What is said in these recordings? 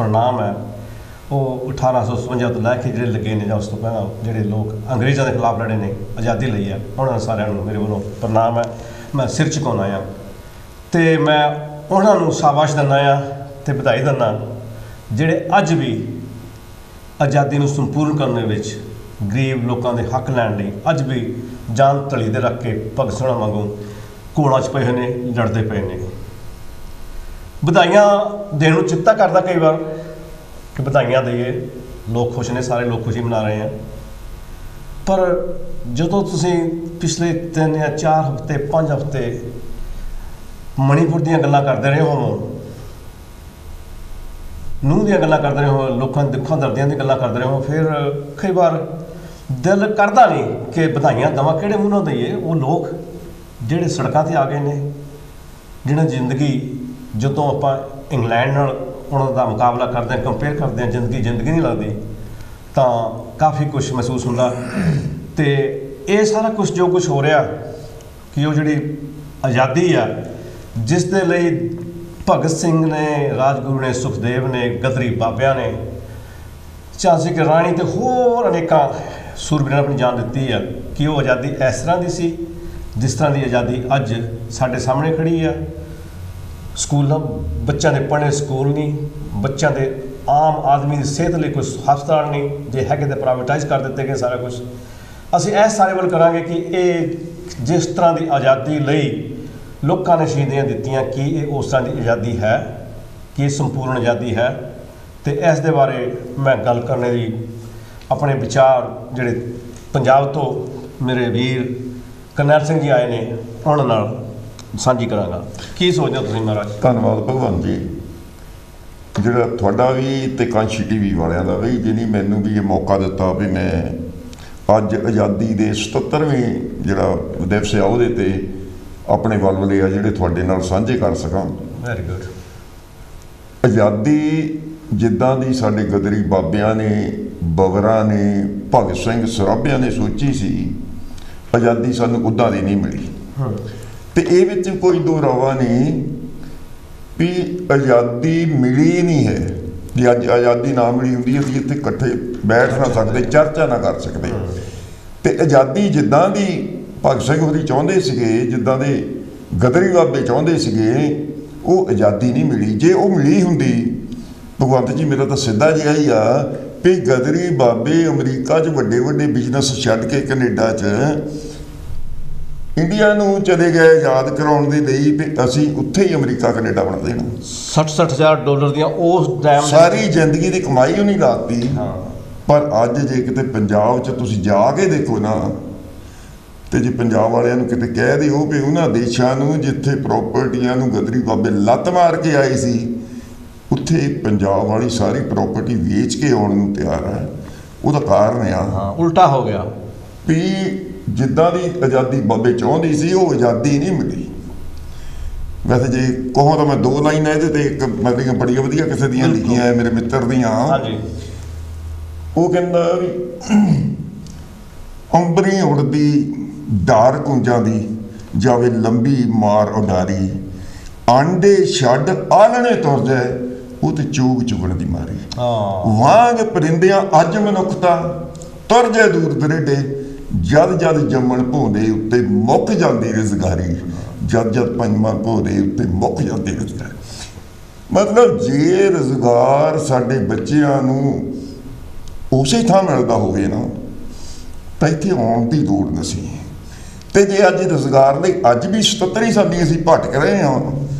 ਪ੍ਰਣਾਮ ਹੈ ਉਹ 1857 ਤੋਂ ਲੈ ਕੇ ਜਿਹੜੇ ਲੱਗੇ ਨੇ ਜਾਂ ਉਸ ਤੋਂ ਪਹਿਲਾਂ ਜਿਹੜੇ ਲੋਕ ਅੰਗਰੇਜ਼ਾਂ ਦੇ ਖਿਲਾਫ ਲੜੇ ਨੇ, ਆਜ਼ਾਦੀ ਲਈ ਹੈ, ਉਹਨਾਂ ਸਾਰਿਆਂ ਨੂੰ ਮੇਰੇ ਵੱਲੋਂ ਪ੍ਰਣਾਮ ਹੈ। ਮੈਂ ਸਿਰ ਝੁਕਾਉਂਦਾ ਹਾਂ ਅਤੇ ਮੈਂ ਉਹਨਾਂ ਨੂੰ ਸ਼ਾਬਾਸ਼ ਦਿੰਦਾ ਹਾਂ ਅਤੇ ਵਧਾਈ ਦਿੰਦਾ ਜਿਹੜੇ ਅੱਜ ਵੀ ਆਜ਼ਾਦੀ ਨੂੰ ਸੰਪੂਰਨ ਕਰਨ ਵਿੱਚ ਗਰੀਬ ਲੋਕਾਂ ਦੇ ਹੱਕ ਲੈਣ ਲਈ ਅੱਜ ਵੀ ਜਾਨ ਤਲੀ ਦੇ ਰੱਖ ਕੇ ਭਗਤ ਸਿੰਘਾਂ ਵਾਂਗੂ ਘੋੜਾਂ 'ਚ ਪਏ ਹੋਏ ਨੇ, ਲੜਦੇ ਪਏ ਨੇ। ਵਧਾਈਆਂ ਦੇਣ ਨੂੰ ਚਿੱਤਾ ਕਰਦਾ ਕਈ ਵਾਰ ਕਿ ਵਧਾਈਆਂ ਦੇਈਏ, ਲੋਕ ਖੁਸ਼ ਨੇ, ਸਾਰੇ ਲੋਕ ਖੁਸ਼ੀ ਮਨਾ ਰਹੇ ਆ। ਪਰ ਜਦੋਂ ਤੁਸੀਂ ਪਿਛਲੇ 3 ਜਾਂ 4 ਹਫ਼ਤੇ 5 ਹਫ਼ਤੇ ਮਣੀਪੁਰ ਦੀਆਂ ਗੱਲਾਂ ਕਰਦੇ ਰਹੇ ਹੋ, ਨੂੰਹ ਦੀਆਂ ਗੱਲਾਂ ਕਰਦੇ ਰਹੇ ਹੋ, ਲੋਕਾਂ ਦੇ ਦੁੱਖਾਂ ਦਰਦੀਆਂ ਦੀਆਂ ਗੱਲਾਂ ਕਰਦੇ ਰਹੇ ਹੋ, ਫਿਰ ਕਈ ਵਾਰ ਦਿਲ ਕਰਦਾ ਨਹੀਂ ਕਿ ਵਧਾਈਆਂ ਦੇਵਾਂ, ਕਿਹੜੇ ਮੂੰਹ ਨਾਲ ਦਈਏ। ਉਹ ਲੋਕ ਜਿਹੜੇ ਸੜਕਾਂ 'ਤੇ ਆ ਗਏ ਨੇ, ਜਿਹਨਾਂ ਜ਼ਿੰਦਗੀ ਜਦੋਂ ਆਪਾਂ ਇੰਗਲੈਂਡ ਨਾਲ ਉਹਨਾਂ ਦਾ ਮੁਕਾਬਲਾ ਕਰਦੇ ਹਾਂ, ਕੰਪੇਅਰ ਕਰਦੇ ਹਾਂ, ਜ਼ਿੰਦਗੀ ਨਹੀਂ ਲੱਗਦੀ, ਤਾਂ ਕਾਫੀ ਕੁਛ ਮਹਿਸੂਸ ਹੁੰਦਾ। ਅਤੇ ਇਹ ਸਾਰਾ ਕੁਛ ਜੋ ਕੁਛ ਹੋ ਰਿਹਾ ਕਿ ਉਹ ਜਿਹੜੀ ਆਜ਼ਾਦੀ ਆ ਜਿਸ ਦੇ ਲਈ ਭਗਤ ਸਿੰਘ ਨੇ, ਰਾਜਗੁਰੂ ਨੇ, ਸੁਖਦੇਵ ਨੇ, ਗਦਰੀ ਬਾਬਿਆਂ ਨੇ, ਝਾਂਸੀ ਕੀ ਰਾਣੀ ਅਤੇ ਹੋਰ ਅਨੇਕਾਂ ਸੂਰਬੀਰਾਂ ਨੇ ਆਪਣੀ ਜਾਨ ਦਿੱਤੀ ਆ, ਕਿ ਉਹ ਆਜ਼ਾਦੀ ਇਸ ਤਰ੍ਹਾਂ ਦੀ ਸੀ ਜਿਸ ਤਰ੍ਹਾਂ ਦੀ ਆਜ਼ਾਦੀ ਅੱਜ ਸਾਡੇ ਸਾਹਮਣੇ ਖੜ੍ਹੀ ਆ। ਸਕੂਲਾਂ ਬੱਚਿਆਂ ਦੇ ਪੜ੍ਹਨੇ ਸਕੂਲ ਨਹੀਂ, ਬੱਚਿਆਂ ਦੇ ਆਮ ਆਦਮੀ ਦੀ ਸਿਹਤ ਲਈ ਕੋਈ ਹਸਪਤਾਲ ਨਹੀਂ, ਜੇ ਹੈਗੇ ਤਾਂ ਪ੍ਰਾਈਵੇਟਾਈਜ਼ ਕਰ ਦਿੱਤੇ ਗਏ ਸਾਰਾ ਕੁਛ। ਅਸੀਂ ਇਸ ਸਾਰੇ ਵੱਲ ਕਰਾਂਗੇ ਕਿ ਇਹ ਜਿਸ ਤਰ੍ਹਾਂ ਦੀ ਆਜ਼ਾਦੀ ਲਈ ਲੋਕਾਂ ਨੇ ਸ਼ਹੀਦੀਆਂ ਦਿੱਤੀਆਂ, ਕਿ ਇਹ ਉਸ ਤਰ੍ਹਾਂ ਦੀ ਆਜ਼ਾਦੀ ਹੈ, ਕਿ ਇਹ ਸੰਪੂਰਨ ਆਜ਼ਾਦੀ ਹੈ। ਅਤੇ ਇਸ ਦੇ ਬਾਰੇ ਮੈਂ ਗੱਲ ਕਰਨ ਦੀ ਆਪਣੇ ਵਿਚਾਰ ਜਿਹੜੇ ਪੰਜਾਬ ਤੋਂ ਮੇਰੇ ਵੀਰ ਕਰਨੈਲ ਸਿੰਘ ਜੀ ਆਏ ਨੇ ਉਹਨਾਂ ਨਾਲ ਸਾਂਝੀ ਕਰਾਂਗਾ। ਕੀ ਸੋਚਦੇ ਹੋ ਤੁਸੀਂ ਮਹਾਰਾਜ? ਧੰਨਵਾਦ ਭਗਵਾਨ ਜੀ, ਜਿਹੜਾ ਤੁਹਾਡਾ ਵੀ ਅਤੇ ਕਾਂਸ਼ੀ TV ਵਾਲਿਆਂ ਦਾ ਵੀ, ਜਿਹਨੇ ਮੈਨੂੰ ਵੀ ਇਹ ਮੌਕਾ ਦਿੱਤਾ ਵੀ ਮੈਂ ਅੱਜ ਆਜ਼ਾਦੀ ਦੇ 77ਵੇਂ ਜਿਹੜਾ ਦਿਵਸ ਆ ਉਹਦੇ 'ਤੇ ਆਪਣੇ ਵਲਵਲੇ ਆ ਜਿਹੜੇ ਤੁਹਾਡੇ ਨਾਲ ਸਾਂਝੇ ਕਰ ਸਕਾਂ। Very good. ਆਜ਼ਾਦੀ ਜਿੱਦਾਂ ਦੀ ਸਾਡੇ ਗਦਰੀ ਬਾਬਿਆਂ ਨੇ, ਬਬਰਾਂ ਨੇ, ਭਗਤ ਸਿੰਘ ਸਰਾਭਿਆਂ ਨੇ ਸੋਚੀ ਸੀ, ਆਜ਼ਾਦੀ ਸਾਨੂੰ ਉੱਦਾਂ ਦੀ ਨਹੀਂ ਮਿਲੀ। ਅਤੇ ਇਹ ਵਿੱਚ ਕੋਈ ਦੋ ਰਾਵਾ ਨਹੀਂ ਵੀ ਆਜ਼ਾਦੀ ਮਿਲੀ ਨਹੀਂ ਹੈ। ਜੇ ਅੱਜ ਆਜ਼ਾਦੀ ਨਾ ਮਿਲੀ ਹੁੰਦੀ ਅਸੀਂ ਇੱਥੇ ਇਕੱਠੇ ਬੈਠ ਨਾ ਸਕਦੇ, ਚਰਚਾ ਨਾ ਕਰ ਸਕਦੇ। ਅਤੇ ਆਜ਼ਾਦੀ ਜਿੱਦਾਂ ਦੀ ਭਗਤ ਸਿੰਘ ਹੋਰੀ ਚਾਹੁੰਦੇ ਸੀਗੇ, ਜਿੱਦਾਂ ਦੇ ਗਦਰੀ ਬਾਬੇ ਚਾਹੁੰਦੇ ਸੀਗੇ, ਉਹ ਆਜ਼ਾਦੀ ਨਹੀਂ ਮਿਲੀ। ਜੇ ਉਹ ਮਿਲੀ ਹੁੰਦੀ, ਭਗਵੰਤ ਜੀ ਮੇਰਾ ਤਾਂ ਸਿੱਧਾ ਜਿਹਾ ਹੀ ਆ ਵੀ ਗਦਰੀ ਬਾਬੇ ਅਮਰੀਕਾ 'ਚ ਵੱਡੇ ਵੱਡੇ ਬਿਜ਼ਨਸ ਛੱਡ ਕੇ ਕੈਨੇਡਾ 'ਚ ਇੰਡੀਆ ਨੂੰ ਚਲੇ ਗਏ ਆਜ਼ਾਦ ਕਰਾਉਣ ਦੇ ਲਈ, ਵੀ ਅਸੀਂ ਉੱਥੇ ਹੀ ਅਮਰੀਕਾ ਕੈਨੇਡਾ ਬਣਾ ਦੇਣਾ। $60,000 ਦੀਆਂ ਉਸ ਟਾਈਮ ਸਾਰੀ ਜ਼ਿੰਦਗੀ ਦੀ ਕਮਾਈ ਉਹਨੇ ਲਾਤੀ। ਪਰ ਅੱਜ ਜੇ ਕਿਤੇ ਪੰਜਾਬ 'ਚ ਤੁਸੀਂ ਜਾ ਕੇ ਦੇਖੋ ਨਾ, ਅਤੇ ਜੇ ਪੰਜਾਬ ਵਾਲਿਆਂ ਨੂੰ ਕਿਤੇ ਕਹਿ ਦਿਓ ਵੀ ਉਹਨਾਂ ਦੇਸ਼ਾਂ ਨੂੰ ਜਿੱਥੇ ਪ੍ਰੋਪਰਟੀਆਂ ਨੂੰ ਗਦਰੀ ਬਾਬੇ ਲੱਤ ਮਾਰ ਕੇ ਆਏ ਸੀ, ਉੱਥੇ ਪੰਜਾਬ ਵਾਲੀ ਸਾਰੀ ਪ੍ਰੋਪਰਟੀ ਵੇਚ ਕੇ ਆਉਣ ਨੂੰ ਤਿਆਰ ਹੈ। ਉਹਦਾ ਕਾਰਨ ਆ ਉਲਟਾ ਹੋ ਗਿਆ ਵੀ ਜਿੱਦਾਂ ਦੀ ਆਜ਼ਾਦੀ ਬਾਬੇ ਚਾਹੁੰਦੀ ਸੀ, ਉਹ ਆਜ਼ਾਦੀ ਨਹੀਂ ਮਿਲੀ। ਵੈਸੇ ਜੇ ਕਹੋ ਤਾਂ ਮੈਂ 2 ਲਾਈਨਾਂ ਇਹਦੇ 'ਤੇ ਇੱਕ ਮੇਰੀਆਂ ਬੜੀਆਂ ਵਧੀਆ ਕਿਸੇ ਦੀਆਂ ਲਿਖੀਆਂ, ਮੇਰੇ ਮਿੱਤਰ ਦੀਆਂ। ਉਹ ਕਹਿੰਦਾ ਵੀ ਅੰਬਰੀ ਉੜਦੀ ਡਾਰ ਕੁੰਜਾਂ ਦੀ, ਜਾਵੇ ਲੰਬੀ ਮਾਰ ਉਡਾਰੀ, ਆਂਡੇ ਛੱਡ ਆਲਣੇ ਤੁਰ ਜਾਏ, ਉਹ ਤੇ ਚੂਗ ਚੁਗਣ ਦੀ ਮਾਰੀ। ਵਾਂਗ ਪਰਿੰਦਿਆਂ ਅੱਜ ਮਨੁੱਖਤਾ, ਤੁਰ ਜਾਏ ਦੂਰ ਦਰੇਡੇ, ਜਦ ਜਦ ਜੰਮਣ ਭੋਂਦੇ ਉੱਤੇ ਮੁੱਕ ਜਾਂਦੀ ਰੁਜ਼ਗਾਰੀ, ਜਦ ਜਦ ਪੰਜਵਾਂ ਭੋਂਦੇ ਉੱਤੇ ਮੁੱਕ ਜਾਂਦੀ ਰੁਜ਼ਗਾਰੀ। ਮਤਲਬ ਜੇ ਰੁਜ਼ਗਾਰ ਸਾਡੇ ਬੱਚਿਆਂ ਨੂੰ ਉਸੇ ਥਾਂ ਮਿਲਦਾ ਹੋਵੇ ਨਾ, ਤਾਂ ਇੱਥੇ ਆਉਣ ਦੀ ਲੋੜ ਨਹੀਂ ਸੀ। ਅਤੇ ਜੇ ਅੱਜ ਰੁਜ਼ਗਾਰ ਲਈ ਅੱਜ ਵੀ 77 ਸਾਲੀ ਅਸੀਂ ਭਟਕ ਰਹੇ ਹਾਂ,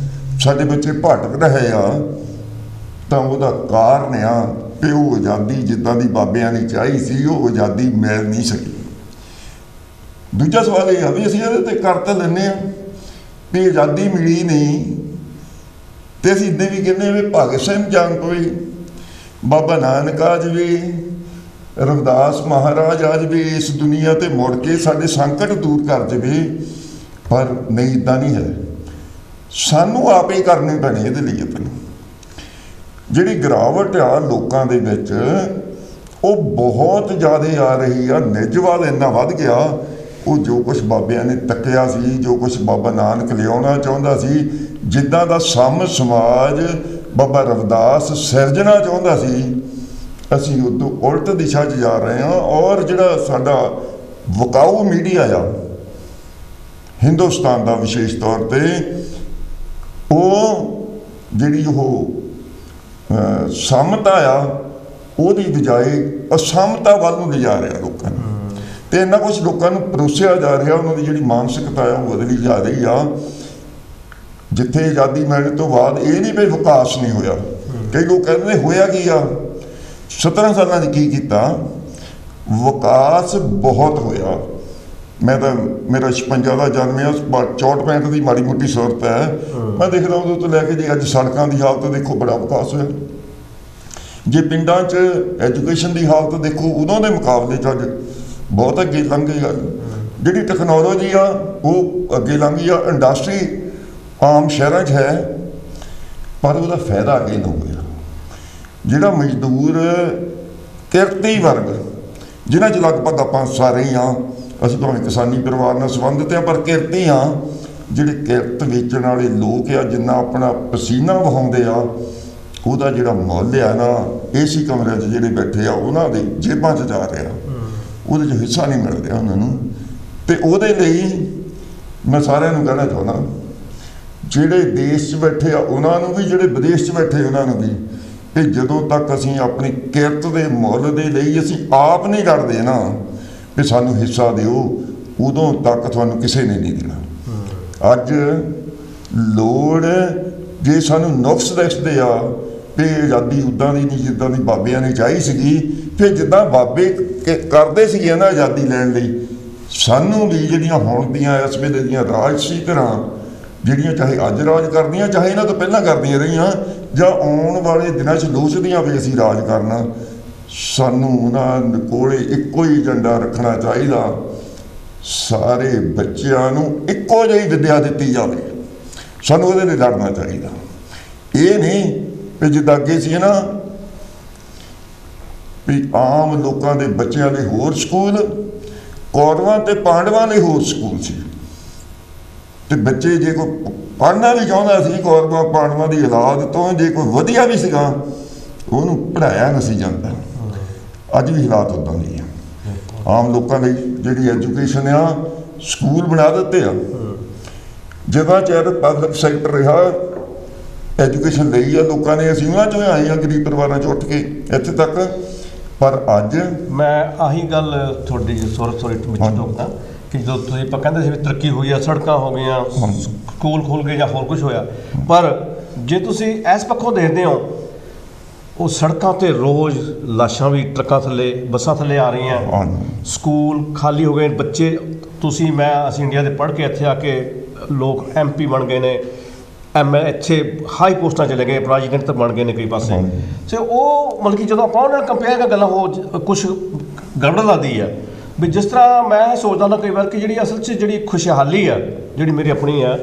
ਸਾਡੇ ਬੱਚੇ ਭਟਕ ਰਹੇ ਆ, ਤਾਂ ਉਹਦਾ ਕਾਰਨ ਆ ਕਿ ਉਹ ਆਜ਼ਾਦੀ ਜਿੱਦਾਂ ਦੀ ਬਾਬਿਆਂ ਨੇ ਚਾਹੀ ਸੀ, ਉਹ ਆਜ਼ਾਦੀ ਮਿਲ ਨਹੀਂ ਸਕੀ। ਦੂਜਾ ਸਵਾਲ ਇਹ ਆ ਵੀ ਅਸੀਂ ਇਹਦੇ 'ਤੇ ਕਰ ਤਾਂ ਲੈਂਦੇ ਹਾਂ ਵੀ ਆਜ਼ਾਦੀ ਮਿਲੀ ਨਹੀਂ, ਅਤੇ ਅਸੀਂ ਇੱਦਾਂ ਵੀ ਕਹਿੰਦੇ ਵੀ ਭਗਤ ਸਿੰਘ ਜਾਣ ਪਵੇ, ਬਾਬਾ ਨਾਨਕ ਆ ਜਾਵੇ, ਰਵਿਦਾਸ ਮਹਾਰਾਜ ਆ ਜਾਵੇ ਇਸ ਦੁਨੀਆ 'ਤੇ ਮੁੜ ਕੇ ਸਾਡੇ ਸੰਕਟ ਦੂਰ ਕਰ ਜਾਵੇ। ਪਰ ਨਹੀਂ, ਇੱਦਾਂ ਨਹੀਂ ਹੈ। ਸਾਨੂੰ ਆਪ ਹੀ ਕਰਨੇ ਪੈਣੇ ਇਹਦੇ ਲਈ। ਆਪਣੀ ਜਿਹੜੀ ਗਿਰਾਵਟ ਆ ਲੋਕਾਂ ਦੇ ਵਿੱਚ, ਉਹ ਬਹੁਤ ਜ਼ਿਆਦਾ ਆ ਰਹੀ ਆ। ਨਿੱਜਵਾਦ ਇੰਨਾ ਵੱਧ ਗਿਆ। ਉਹ ਜੋ ਕੁਛ ਬਾਬਿਆਂ ਨੇ ਤੱਕਿਆ ਸੀ, ਜੋ ਕੁਛ ਬਾਬਾ ਨਾਨਕ ਲਿਆਉਣਾ ਚਾਹੁੰਦਾ ਸੀ, ਜਿੱਦਾਂ ਦਾ ਸਮਾਜ ਬਾਬਾ ਰਵਿਦਾਸ ਸਿਰਜਣਾ ਚਾਹੁੰਦਾ ਸੀ, ਅਸੀਂ ਉਦੋਂ ਉਲਟ ਦਿਸ਼ਾ 'ਚ ਜਾ ਰਹੇ ਹਾਂ। ਔਰ ਜਿਹੜਾ ਸਾਡਾ ਵਿਕਾਊ ਮੀਡੀਆ ਆ ਹਿੰਦੁਸਤਾਨ ਦਾ, ਵਿਸ਼ੇਸ਼ ਤੌਰ 'ਤੇ ਉਹ ਜਿਹੜੀ ਉਹ ਸਮਤਾ ਆ, ਉਹਦੀ ਬਜਾਏ ਅਸਮਤਾ ਵੱਲ ਨੂੰ ਲਿਜਾ ਰਿਹਾ ਲੋਕਾਂ ਨੂੰ। ਤੇ ਇੰਨਾ ਕੁਛ ਲੋਕਾਂ ਨੂੰ ਪਰੋਸਿਆ ਜਾ ਰਿਹਾ, ਉਹਨਾਂ ਦੀ ਜਿਹੜੀ ਮਾਨਸਿਕਤਾ ਆ ਉਹ ਬਦਲੀ ਜਾ ਰਹੀ ਆ। ਜਿੱਥੇ ਆਜ਼ਾਦੀ ਮਿਲਣ ਤੋਂ ਬਾਅਦ ਇਹ ਨਹੀਂ ਵੀ ਵਿਕਾਸ ਨਹੀਂ ਹੋਇਆ। ਕਈ ਲੋਕ ਕਹਿੰਦੇ ਹੋਇਆ ਕੀ ਆ, 17 ਸਾਲਾਂ 'ਚ ਕੀ ਕੀਤਾ? ਵਿਕਾਸ ਬਹੁਤ ਹੋਇਆ। ਮੈਂ ਤਾਂ, ਮੇਰਾ 56 ਦਾ ਜਨਮ ਆ, 64-65 ਦੀ ਮਾੜੀ ਮੋਟੀ ਸੂਰਤ ਹੈ। ਮੈਂ ਦੇਖਦਾ ਉਦੋਂ ਤੋਂ ਲੈ ਕੇ ਜੇ ਅੱਜ ਸੜਕਾਂ ਦੀ ਹਾਲਤ ਦੇਖੋ, ਬੜਾ ਵਿਕਾਸ ਹੋਇਆ। ਜੇ ਪਿੰਡਾਂ 'ਚ ਐਜੂਕੇਸ਼ਨ ਦੀ ਹਾਲਤ ਦੇਖੋ, ਉਦੋਂ ਦੇ ਮੁਕਾਬਲੇ 'ਚ ਅੱਜ ਬਹੁਤ ਅੱਗੇ ਲੰਘ ਗਈ ਗੱਲ। ਜਿਹੜੀ ਟੈਕਨੋਲੋਜੀ ਆ ਉਹ ਅੱਗੇ ਲੰਘ ਗਈ ਆ। ਇੰਡਸਟਰੀ ਆਮ ਸ਼ਹਿਰਾਂ 'ਚ ਹੈ, ਪਰ ਉਹਦਾ ਫਾਇਦਾ ਅੱਗੇ ਨਹੀਂ ਹੋਇਆ। ਜਿਹੜਾ ਮਜ਼ਦੂਰ ਕਿਰਤੀ ਵਰਗ, ਜਿਨ੍ਹਾਂ 'ਚ ਲਗਭਗ ਆਪਾਂ ਸਾਰੇ ਹੀ ਹਾਂ, ਅਸੀਂ ਭਾਵੇਂ ਕਿਸਾਨੀ ਪਰਿਵਾਰ ਨਾਲ ਸੰਬੰਧਿਤ ਹਾਂ, ਪਰ ਕਿਰਤੀ ਹਾਂ। ਜਿਹੜੇ ਕਿਰਤ ਵੇਚਣ ਵਾਲੇ ਲੋਕ ਆ, ਜਿੰਨਾ ਆਪਣਾ ਪਸੀਨਾ ਵਹਾਉਂਦੇ ਆ, ਉਹਦਾ ਜਿਹੜਾ ਮੁੱਲ ਆ ਨਾ, ਏਸੀ ਕਮਰਿਆਂ 'ਚ ਜਿਹੜੇ ਬੈਠੇ ਆ ਉਹਨਾਂ ਦੇ ਜੇਬਾਂ 'ਚ ਜਾ ਰਿਹਾ, ਉਹਦੇ 'ਚ ਹਿੱਸਾ ਨਹੀਂ ਮਿਲ ਰਿਹਾ ਉਹਨਾਂ ਨੂੰ। ਅਤੇ ਉਹਦੇ ਲਈ ਮੈਂ ਸਾਰਿਆਂ ਨੂੰ ਕਹਿਣਾ ਚਾਹੁੰਦਾ, ਜਿਹੜੇ ਦੇਸ਼ 'ਚ ਬੈਠੇ ਆ ਉਹਨਾਂ ਨੂੰ ਵੀ, ਜਿਹੜੇ ਵਿਦੇਸ਼ 'ਚ ਬੈਠੇ ਉਹਨਾਂ ਨੂੰ ਵੀ, ਕਿ ਜਦੋਂ ਤੱਕ ਅਸੀਂ ਆਪਣੀ ਕਿਰਤ ਦੇ ਮੁੱਲ ਦੇ ਲਈ ਅਸੀਂ ਆਪ ਨਹੀਂ ਲੜਦੇ ਨਾ ਕਿ ਸਾਨੂੰ ਹਿੱਸਾ ਦਿਓ, ਉਦੋਂ ਤੱਕ ਤੁਹਾਨੂੰ ਕਿਸੇ ਨੇ ਨਹੀਂ ਦੇਣਾ। ਅੱਜ ਲੋੜ, ਜੇ ਸਾਨੂੰ ਨੁਕਸ ਦਿਖਦੇ ਆ ਵੀ ਆਜ਼ਾਦੀ ਉੱਦਾਂ ਦੀ ਨਹੀਂ ਜਿੱਦਾਂ ਦੀ ਬਾਬਿਆਂ ਨੇ ਚਾਹੀ ਸੀਗੀ, ਫਿਰ ਜਿੱਦਾਂ ਬਾਬੇ ਕਰਦੇ ਸੀਗੇ ਨਾ ਆਜ਼ਾਦੀ ਲੈਣ ਲਈ, ਸਾਨੂੰ ਵੀ ਜਿਹੜੀਆਂ ਹੁਣ ਦੀਆਂ ਇਸ ਵੇਲੇ ਦੀਆਂ ਰਾਜਸੀ ਧਿਰਾਂ ਜਿਹੜੀਆਂ ਚਾਹੇ ਅੱਜ ਰਾਜ ਕਰਦੀਆਂ, ਚਾਹੇ ਇਹਨਾਂ ਤੋਂ ਪਹਿਲਾਂ ਕਰਦੀਆਂ ਰਹੀਆਂ, ਜਾਂ ਆਉਣ ਵਾਲੇ ਦਿਨਾਂ 'ਚ ਲੋਚਦੀਆਂ ਵੀ ਅਸੀਂ ਰਾਜ ਕਰਨਾ, ਸਾਨੂੰ ਉਹਨਾਂ ਕੋਲੇ ਇੱਕੋ ਹੀ ਏਜੰਡਾ ਰੱਖਣਾ ਚਾਹੀਦਾ। ਸਾਰੇ ਬੱਚਿਆਂ ਨੂੰ ਇੱਕੋ ਜਿਹੀ ਵਿੱਦਿਆ ਦਿੱਤੀ ਜਾਵੇ, ਸਾਨੂੰ ਉਹਦੇ ਲਈ ਲੜਨਾ ਚਾਹੀਦਾ। ਇਹ ਨਹੀਂ ਵੀ ਜਿੱਦਾਂ ਅੱਗੇ ਸੀ ਨਾ ਵੀ ਆਮ ਲੋਕਾਂ ਦੇ ਬੱਚਿਆਂ ਲਈ ਹੋਰ ਸਕੂਲ, ਕੌਰਵਾਂ ਤੇ ਪਾਂਡਵਾਂ ਲਈ ਹੋਰ ਸਕੂਲ ਸੀ। ਤੇ ਬੱਚੇ ਜੇ ਕੋਈ ਪੜ੍ਹਨਾ ਵੀ ਚਾਹੁੰਦਾ ਸੀ ਕੌਰਵਾਂ ਪਾਂਡਵਾਂ ਦੀ ਔਲਾਦ ਤੋਂ, ਜੇ ਕੋਈ ਵਧੀਆ ਵੀ ਸੀਗਾ, ਉਹਨੂੰ ਪੜ੍ਹਾਇਆ ਨਹੀਂ ਸੀ ਜਾਂਦਾ। ਅੱਜ ਵੀ ਹਾਲਾਤ ਉੱਦਾਂ ਦੀ ਆ। ਆਮ ਲੋਕਾਂ ਲਈ ਜਿਹੜੀ ਐਜੂਕੇਸ਼ਨ ਆ, ਸਕੂਲ ਬਣਾ ਦਿੱਤੇ ਆ। ਜਦੋਂ ਚਿਰ ਪਬਲਿਕ ਸੈਕਟਰ ਰਿਹਾ, ਐਜੂਕੇਸ਼ਨ ਲਈ ਆ ਲੋਕਾਂ ਨੇ, ਅਸੀਂ ਉਹਨਾਂ 'ਚੋਂ ਆਏ ਆ ਗਰੀਬ ਪਰਿਵਾਰਾਂ 'ਚ ਉੱਠ ਕੇ ਇੱਥੇ ਤੱਕ। ਪਰ ਅੱਜ ਮੈਂ ਆਹੀ ਗੱਲ ਤੁਹਾਡੀ ਸੋਰੀ ਵਿੱਚ ਟੋਕਦਾ ਕਿ ਜਦੋਂ ਤੁਸੀਂ ਆਪਾਂ ਕਹਿੰਦੇ ਸੀ ਵੀ ਤਰੱਕੀ ਹੋਈ ਆ, ਸੜਕਾਂ ਹੋ ਗਈਆਂ, ਸਕੂਲ ਖੁੱਲ੍ਹ ਗਏ ਜਾਂ ਹੋਰ ਕੁਝ ਹੋਇਆ, ਪਰ ਜੇ ਤੁਸੀਂ ਇਸ ਪੱਖੋਂ ਦੇਖਦੇ ਹੋ, ਉਹ ਸੜਕਾਂ 'ਤੇ ਰੋਜ਼ ਲਾਸ਼ਾਂ ਵੀ ਟਰੱਕਾਂ ਥੱਲੇ, ਬੱਸਾਂ ਥੱਲੇ ਆ ਰਹੀਆਂ, ਸਕੂਲ ਖਾਲੀ ਹੋ ਗਏ, ਬੱਚੇ ਤੁਸੀਂ ਮੈਂ ਅਸੀਂ ਇੰਡੀਆ ਦੇ ਪੜ੍ਹ ਕੇ ਇੱਥੇ ਆ ਕੇ ਲੋਕ MP ਬਣ ਗਏ ਨੇ, ਇੱਥੇ ਹਾਈ ਪੋਸਟਾਂ ਚਲੇ ਗਏ, ਪ੍ਰੈਜ਼ੀਡੈਂਟ ਤੱਕ ਬਣ ਗਏ ਨੇ ਕਈ ਪਾਸੇ। ਤੇ ਉਹ ਮਤਲਬ ਕਿ ਜਦੋਂ ਆਪਾਂ ਉਹਨਾਂ ਨਾਲ ਕੰਪੇਅਰ ਕਰ ਗੱਲਾਂ ਹੋ ਕੁਛ ਗੜਬੜ ਲੱਗਦੀ ਆ ਵੀ ਜਿਸ ਤਰ੍ਹਾਂ ਮੈਂ ਸੋਚਦਾ ਹੁੰਦਾ ਕਈ ਵਾਰ ਕਿ ਜਿਹੜੀ ਅਸਲ 'ਚ ਜਿਹੜੀ ਖੁਸ਼ਹਾਲੀ ਆ, ਜਿਹੜੀ ਮੇਰੀ ਆਪਣੀ ਆ,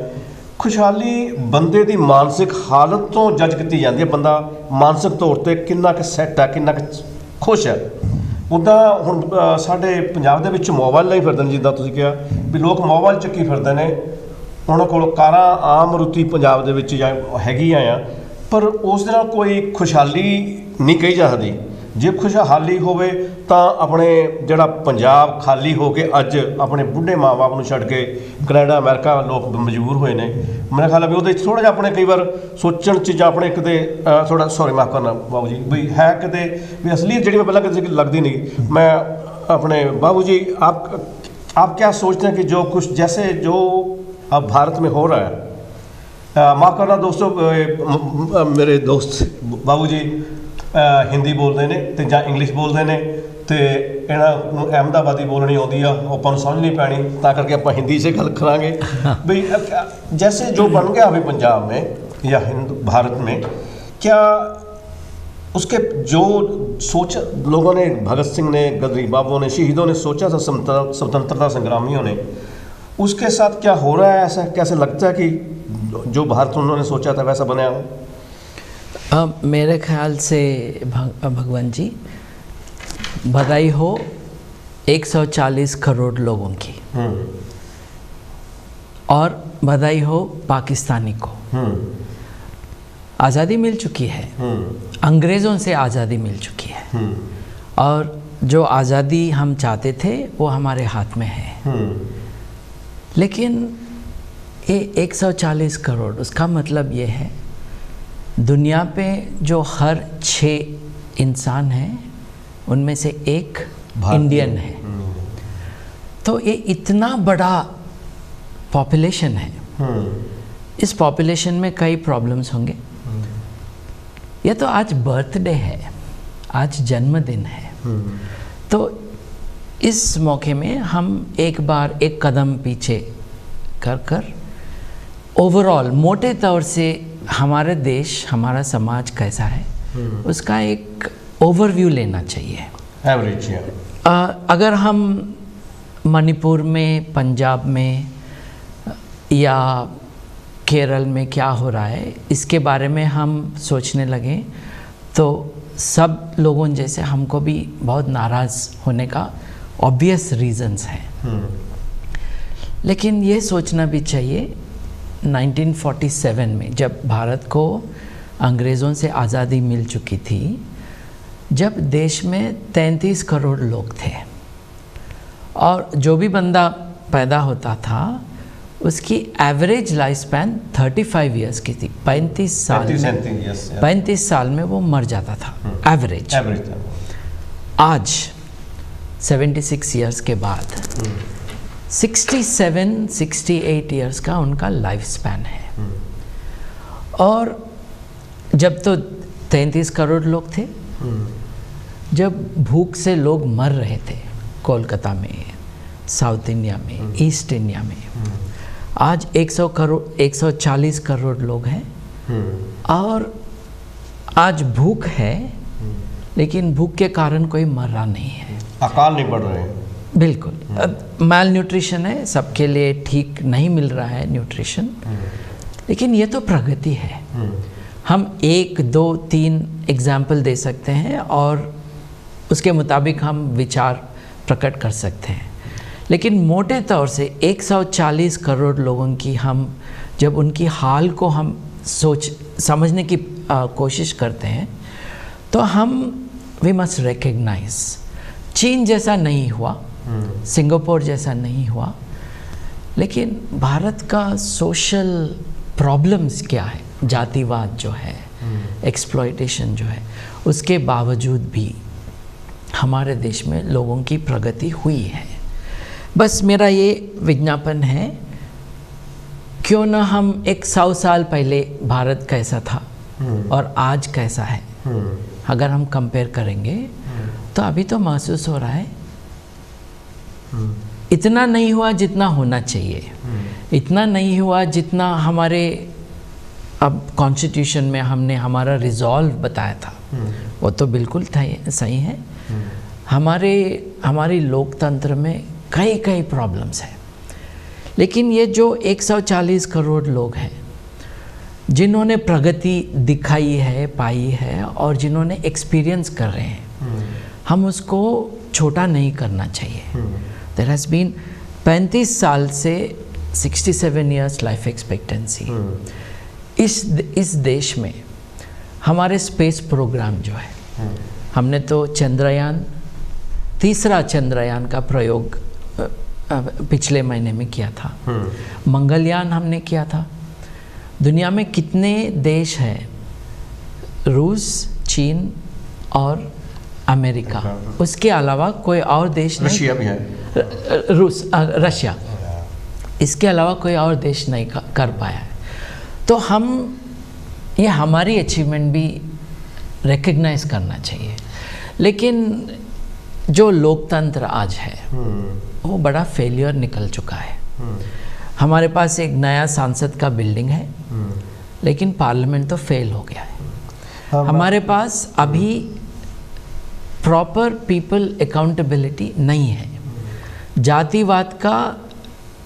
ਖੁਸ਼ਹਾਲੀ ਬੰਦੇ ਦੀ ਮਾਨਸਿਕ ਹਾਲਤ ਤੋਂ ਜੱਜ ਕੀਤੀ ਜਾਂਦੀ ਹੈ। ਬੰਦਾ ਮਾਨਸਿਕ ਤੌਰ 'ਤੇ ਕਿੰਨਾ ਕੁ ਸੈੱਟ ਹੈ, ਕਿੰਨਾ ਕੁ ਖੁਸ਼ ਹੈ। ਉੱਦਾਂ ਹੁਣ ਸਾਡੇ ਪੰਜਾਬ ਦੇ ਵਿੱਚ ਮੋਬਾਈਲ ਨਹੀਂ ਫਿਰਦੇ ਨੇ, ਜਿੱਦਾਂ ਤੁਸੀਂ ਕਿਹਾ ਵੀ ਲੋਕ ਮੋਬਾਈਲ ਚੱਕੀ ਫਿਰਦੇ ਨੇ, ਉਹਨਾਂ ਕੋਲ ਕਾਰਾਂ ਆਮ ਰੁੱਤੀ ਪੰਜਾਬ ਦੇ ਵਿੱਚ ਜਾਂ ਹੈਗੀਆਂ ਆ, ਪਰ ਉਸ ਦੇ ਨਾਲ ਕੋਈ ਖੁਸ਼ਹਾਲੀ ਨਹੀਂ ਕਹੀ ਜਾ ਸਕਦੀ। ਜੇ ਖੁਸ਼ਹਾਲੀ ਹੋਵੇ ਤਾਂ ਆਪਣੇ ਜਿਹੜਾ ਪੰਜਾਬ ਖਾਲੀ ਹੋ ਕੇ ਅੱਜ ਆਪਣੇ ਬੁੱਢੇ ਮਾਂ ਬਾਪ ਨੂੰ ਛੱਡ ਕੇ ਕੈਨੇਡਾ ਅਮਰੀਕਾ ਲੋਕ ਮਜਬੂਰ ਹੋਏ ਨੇ। ਮੇਰਾ ਖਿਆਲ ਹੈ ਵੀ ਉਹਦੇ 'ਚ ਥੋੜ੍ਹਾ ਜਿਹਾ ਆਪਣੇ ਕਈ ਵਾਰ ਸੋਚਣ 'ਚ ਜਾਂ ਆਪਣੇ ਕਿਤੇ ਥੋੜ੍ਹਾ ਸੌਰੀ ਮਾਫ਼ ਕਰਨਾ ਬਾਬੂ ਜੀ ਵੀ ਹੈ ਕਿਤੇ ਵੀ ਅਸਲੀਅਤ ਜਿਹੜੀ ਮੈਂ ਪਹਿਲਾਂ ਕਿਤੇ ਲੱਗਦੀ नहीं। मैं अपने बाबू जी आप क्या सोचते हैं कि जो कुछ जैसे जो अब भारत में हो रहा है, माफ़ करना दोस्तों मेरे दोस्त बाबू जी हिंदी बोलते हैं तो ਜਾਂ इंग्लिश बोलते हैं तो ਇਹਨਾਂ ਨੂੰ ਅਹਿਮਦਾਬਾਦੀ ਬੋਲਣੀ ਆਉਂਦੀ ਆ, ਉਹ ਆਪਾਂ ਨੂੰ ਸਮਝ ਨਹੀਂ ਪੈਣੀ, ਤਾਂ ਕਰਕੇ ਆਪਾਂ ਹਿੰਦੀ 'ਚ ਗੱਲ ਕਰਾਂਗੇ। भाई जैसे जो बन गया अभी पंजाब में या भारत में, क्या उसके जो सोच लोगों ने, भगत सिंह ने, गदरी बाबू ने, शहीदों ने सोचा था, स्वतंत्रता संग्रामियों ने, उसके साथ क्या हो रहा है? ऐसा कैसे लगता है कि जो भारत उन्होंने सोचा था वैसा बनाया हो? मेरे ख्याल से भगवान जी बधाई हो 140 करोड़ लोगों की, और बधाई हो पाकिस्तानी को। आज़ादी मिल चुकी है, अंग्रेज़ों से आज़ादी मिल चुकी है, और जो आज़ादी हम चाहते थे वो हमारे हाथ में है। लेकिन ये 140 करोड़, उसका मतलब ये है दुनिया पे जो हर 6 इंसान हैं उनमें से एक इंडियन है। तो ये इतना बड़ा पॉपुलेशन है, इस पॉपुलेशन में कई प्रॉब्लम्स होंगे। ये तो आज बर्थडे है, आज जन्मदिन है, तो इस मौके में हम एक बार एक कदम पीछे कर ओवरऑल मोटे तौर से हमारे देश, हमारा समाज कैसा है उसका एक ओवरव्यू लेना चाहिए। एवरेज अगर हम मणिपुर में, पंजाब में या केरल में क्या हो रहा है इसके बारे में हम सोचने लगे तो सब लोगों जैसे हमको भी बहुत नाराज़ होने का ऑब्वियस रीजंस हैं। लेकिन ये सोचना भी चाहिए 1947 में जब भारत को अंग्रेज़ों से आज़ादी मिल चुकी थी, जब देश में 33 करोड़ लोग थे और जो भी बंदा पैदा होता था उसकी एवरेज लाइफ स्पैन 35 इयर्स की थी। 35 साल में वो मर जाता था एवरेज। आज 76 इयर्स के बाद 67-68 इयर्स का उनका लाइफ स्पैन है। और जब तो 33 करोड़ लोग थे, जब भूख से लोग मर रहे थे कोलकाता में, साउथ इंडिया में, ईस्ट इंडिया में, आज 140 करोड़ लोग हैं और आज भूख है, लेकिन भूख के कारण कोई मर रहा नहीं है, अकाल नहीं बढ़ रहे हैं। बिल्कुल माल न्यूट्रिशन है, सबके लिए ठीक नहीं मिल रहा है न्यूट्रिशन, लेकिन ये तो प्रगति है। हम 1, 2, 3 एग्जाम्पल दे सकते हैं और उसके मुताबिक हम विचार प्रकट कर सकते हैं। लेकिन मोटे तौर से 140 करोड़ लोगों की हम जब उनकी हाल को हम समझने की कोशिश करते हैं तो हम वी मस्ट रिकग्नाइज चीन जैसा नहीं हुआ, सिंगापुर जैसा नहीं हुआ, लेकिन भारत का सोशल प्रॉब्लम्स क्या है, जातिवाद जो है, एक्सप्लॉयटेशन जो है, उसके बावजूद भी हमारे देश में लोगों की प्रगति हुई है। बस मेरा ये विज्ञापन है, क्यों ना हम 100 साल पहले भारत कैसा था और आज कैसा है अगर हम कंपेयर करेंगे तो अभी तो महसूस हो रहा है इतना नहीं हुआ जितना होना चाहिए, इतना नहीं हुआ जितना हमारे अब कॉन्स्टिट्यूशन में हमने हमारा रिजॉल्व बताया था, वो तो बिल्कुल सही है। हमारी लोकतंत्र में कई प्रॉब्लम्स हैं, लेकिन ये जो 140 करोड़ लोग हैं जिन्होंने प्रगति दिखाई है, पाई है और जिन्होंने एक्सपीरियंस कर रहे हैं, हम उसको छोटा नहीं करना चाहिए। देयर हैज़ बीन 35 साल से 67 इयर्स लाइफ एक्सपेक्टेंसी। इस देश में हमारे स्पेस प्रोग्राम जो है, हमने तो तीसरा चंद्रयान का प्रयोग पिछले महीने में किया था, मंगलयान हमने किया था। दुनिया में कितने देश हैं, रूस, चीन और अमेरिका, उसके अलावा कोई और देश नहीं, रशिया भी है, रशिया, इसके अलावा कोई और देश नहीं कर पाया है। तो ये हमारी अचीवमेंट भी रिकग्नाइज करना चाहिए। लेकिन जो लोकतंत्र आज है वो बड़ा फेलियर निकल चुका है। हमारे पास एक नया सांसद का बिल्डिंग है, लेकिन पार्लियामेंट तो फेल हो गया है। हमारे पास अभी प्रॉपर पीपल अकाउंटेबिलिटी नहीं है। जातिवाद का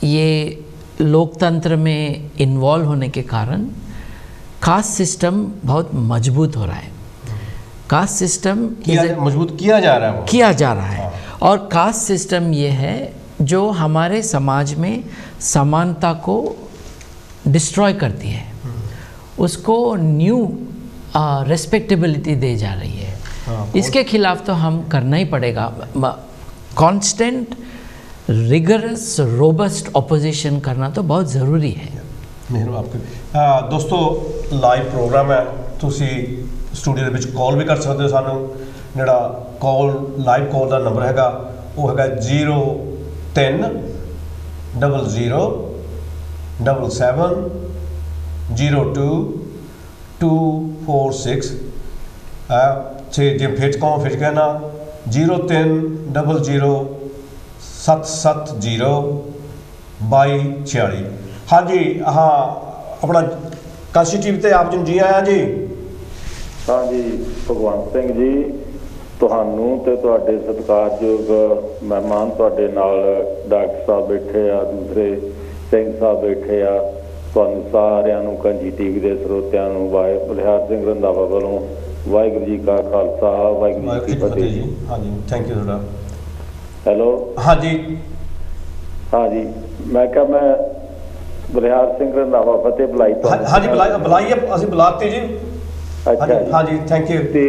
ये लोकतंत्र में इन्वॉल्व होने के कारण कास्ट सिस्टम बहुत मजबूत हो रहा है। कास्ट सिस्टम मजबूत किया जा रहा है और कास्ट सिस्टम ये है जो हमारे समाज में समानता को डिस्ट्रॉय करती है, उसको न्यू रेस्पेक्टेबिलिटी दे जा रही है। इसके खिलाफ तो हम करना ही पड़ेगा। कांस्टेंट रिगरस रोबस्ट ऑपोजिशन करना तो बहुत ज़रूरी है। मेहरबान आपके दोस्तों, लाइव प्रोग्राम है, ਤੁਸੀਂ ਸਟੂਡੀਓ ਦੇ ਵਿੱਚ ਕਾਲ ਵੀ ਕਰ ਸਕਦੇ ਹੋ ਸਾਨੂੰ। ਜਿਹੜਾ ਕਾਲ ਲਾਈਵ ਕਾਲ ਦਾ ਨੰਬਰ ਹੈਗਾ ਉਹ ਹੈਗਾ 0300770246 ਤੇ ਜੇ ਫਿਰ ਕਹੋ ਫਿਰ ਕਹਿਣਾ 0300770246। ਹਾਂਜੀ, ਹਾਂ ਆਪਣਾ ਕਾਂਸੀ ਟੀਵੀ ਤੇ ਆਪ ਜੀ ਨੂੰ ਜੀ ਆਇਆਂ ਜੀ। हाँ जी, भगवंत सिंह जी, ਤੁਹਾਨੂੰ ਤੇ ਤੁਹਾਡੇ ਸਤਿਕਾਰਯੋਗ ਮਹਿਮਾਨ ਤੁਹਾਡੇ ਨਾਲ ਡਾਕਟਰ ਸਾਹਿਬ ਬੈਠੇ ਆ, ਦੂਸਰੇ ਸਿੰਘ ਸਾਹਿਬ ਬੈਠੇ ਆ, ਤੁਹਾਨੂੰ ਸਾਰਿਆਂ ਨੂੰ ਕਾਂਜੀ ਟੀਵੀ ਦੇ ਸਰੋਤਿਆਂ ਨੂੰ ਬਲਿਹਾਰ ਸਿੰਘ ਰੰਧਾਵਾ ਵੱਲੋਂ ਵਾਹਿਗੁਰੂ ਜੀ ਕਾ ਖਾਲਸਾ ਵਾਹਿਗੁਰੂ ਜੀ ਕੀ ਫਤਿਹ ਜੀ। ਹਾਂਜੀ, ਥੈਂਕ ਯੂ ਤੁਹਾਡਾ। ਹੈਲੋ, ਹਾਂਜੀ ਹਾਂਜੀ, ਮੈਂ ਕਿਹਾ ਮੈਂ ਬਲਿਹਾਰ ਸਿੰਘ ਰੰਧਾਵਾ ਫਤਿਹ ਬੁਲਾਈ ਤੁਹਾਨੂੰ। ਹਾਂਜੀ ਬੁਲਾਈਏ, ਅਸੀਂ ਬੁਲਾਤੀ ਜੀ। ਅੱਛਾ ਜੀ, ਹਾਂਜੀ ਥੈਂਕ ਯੂ। ਤੇ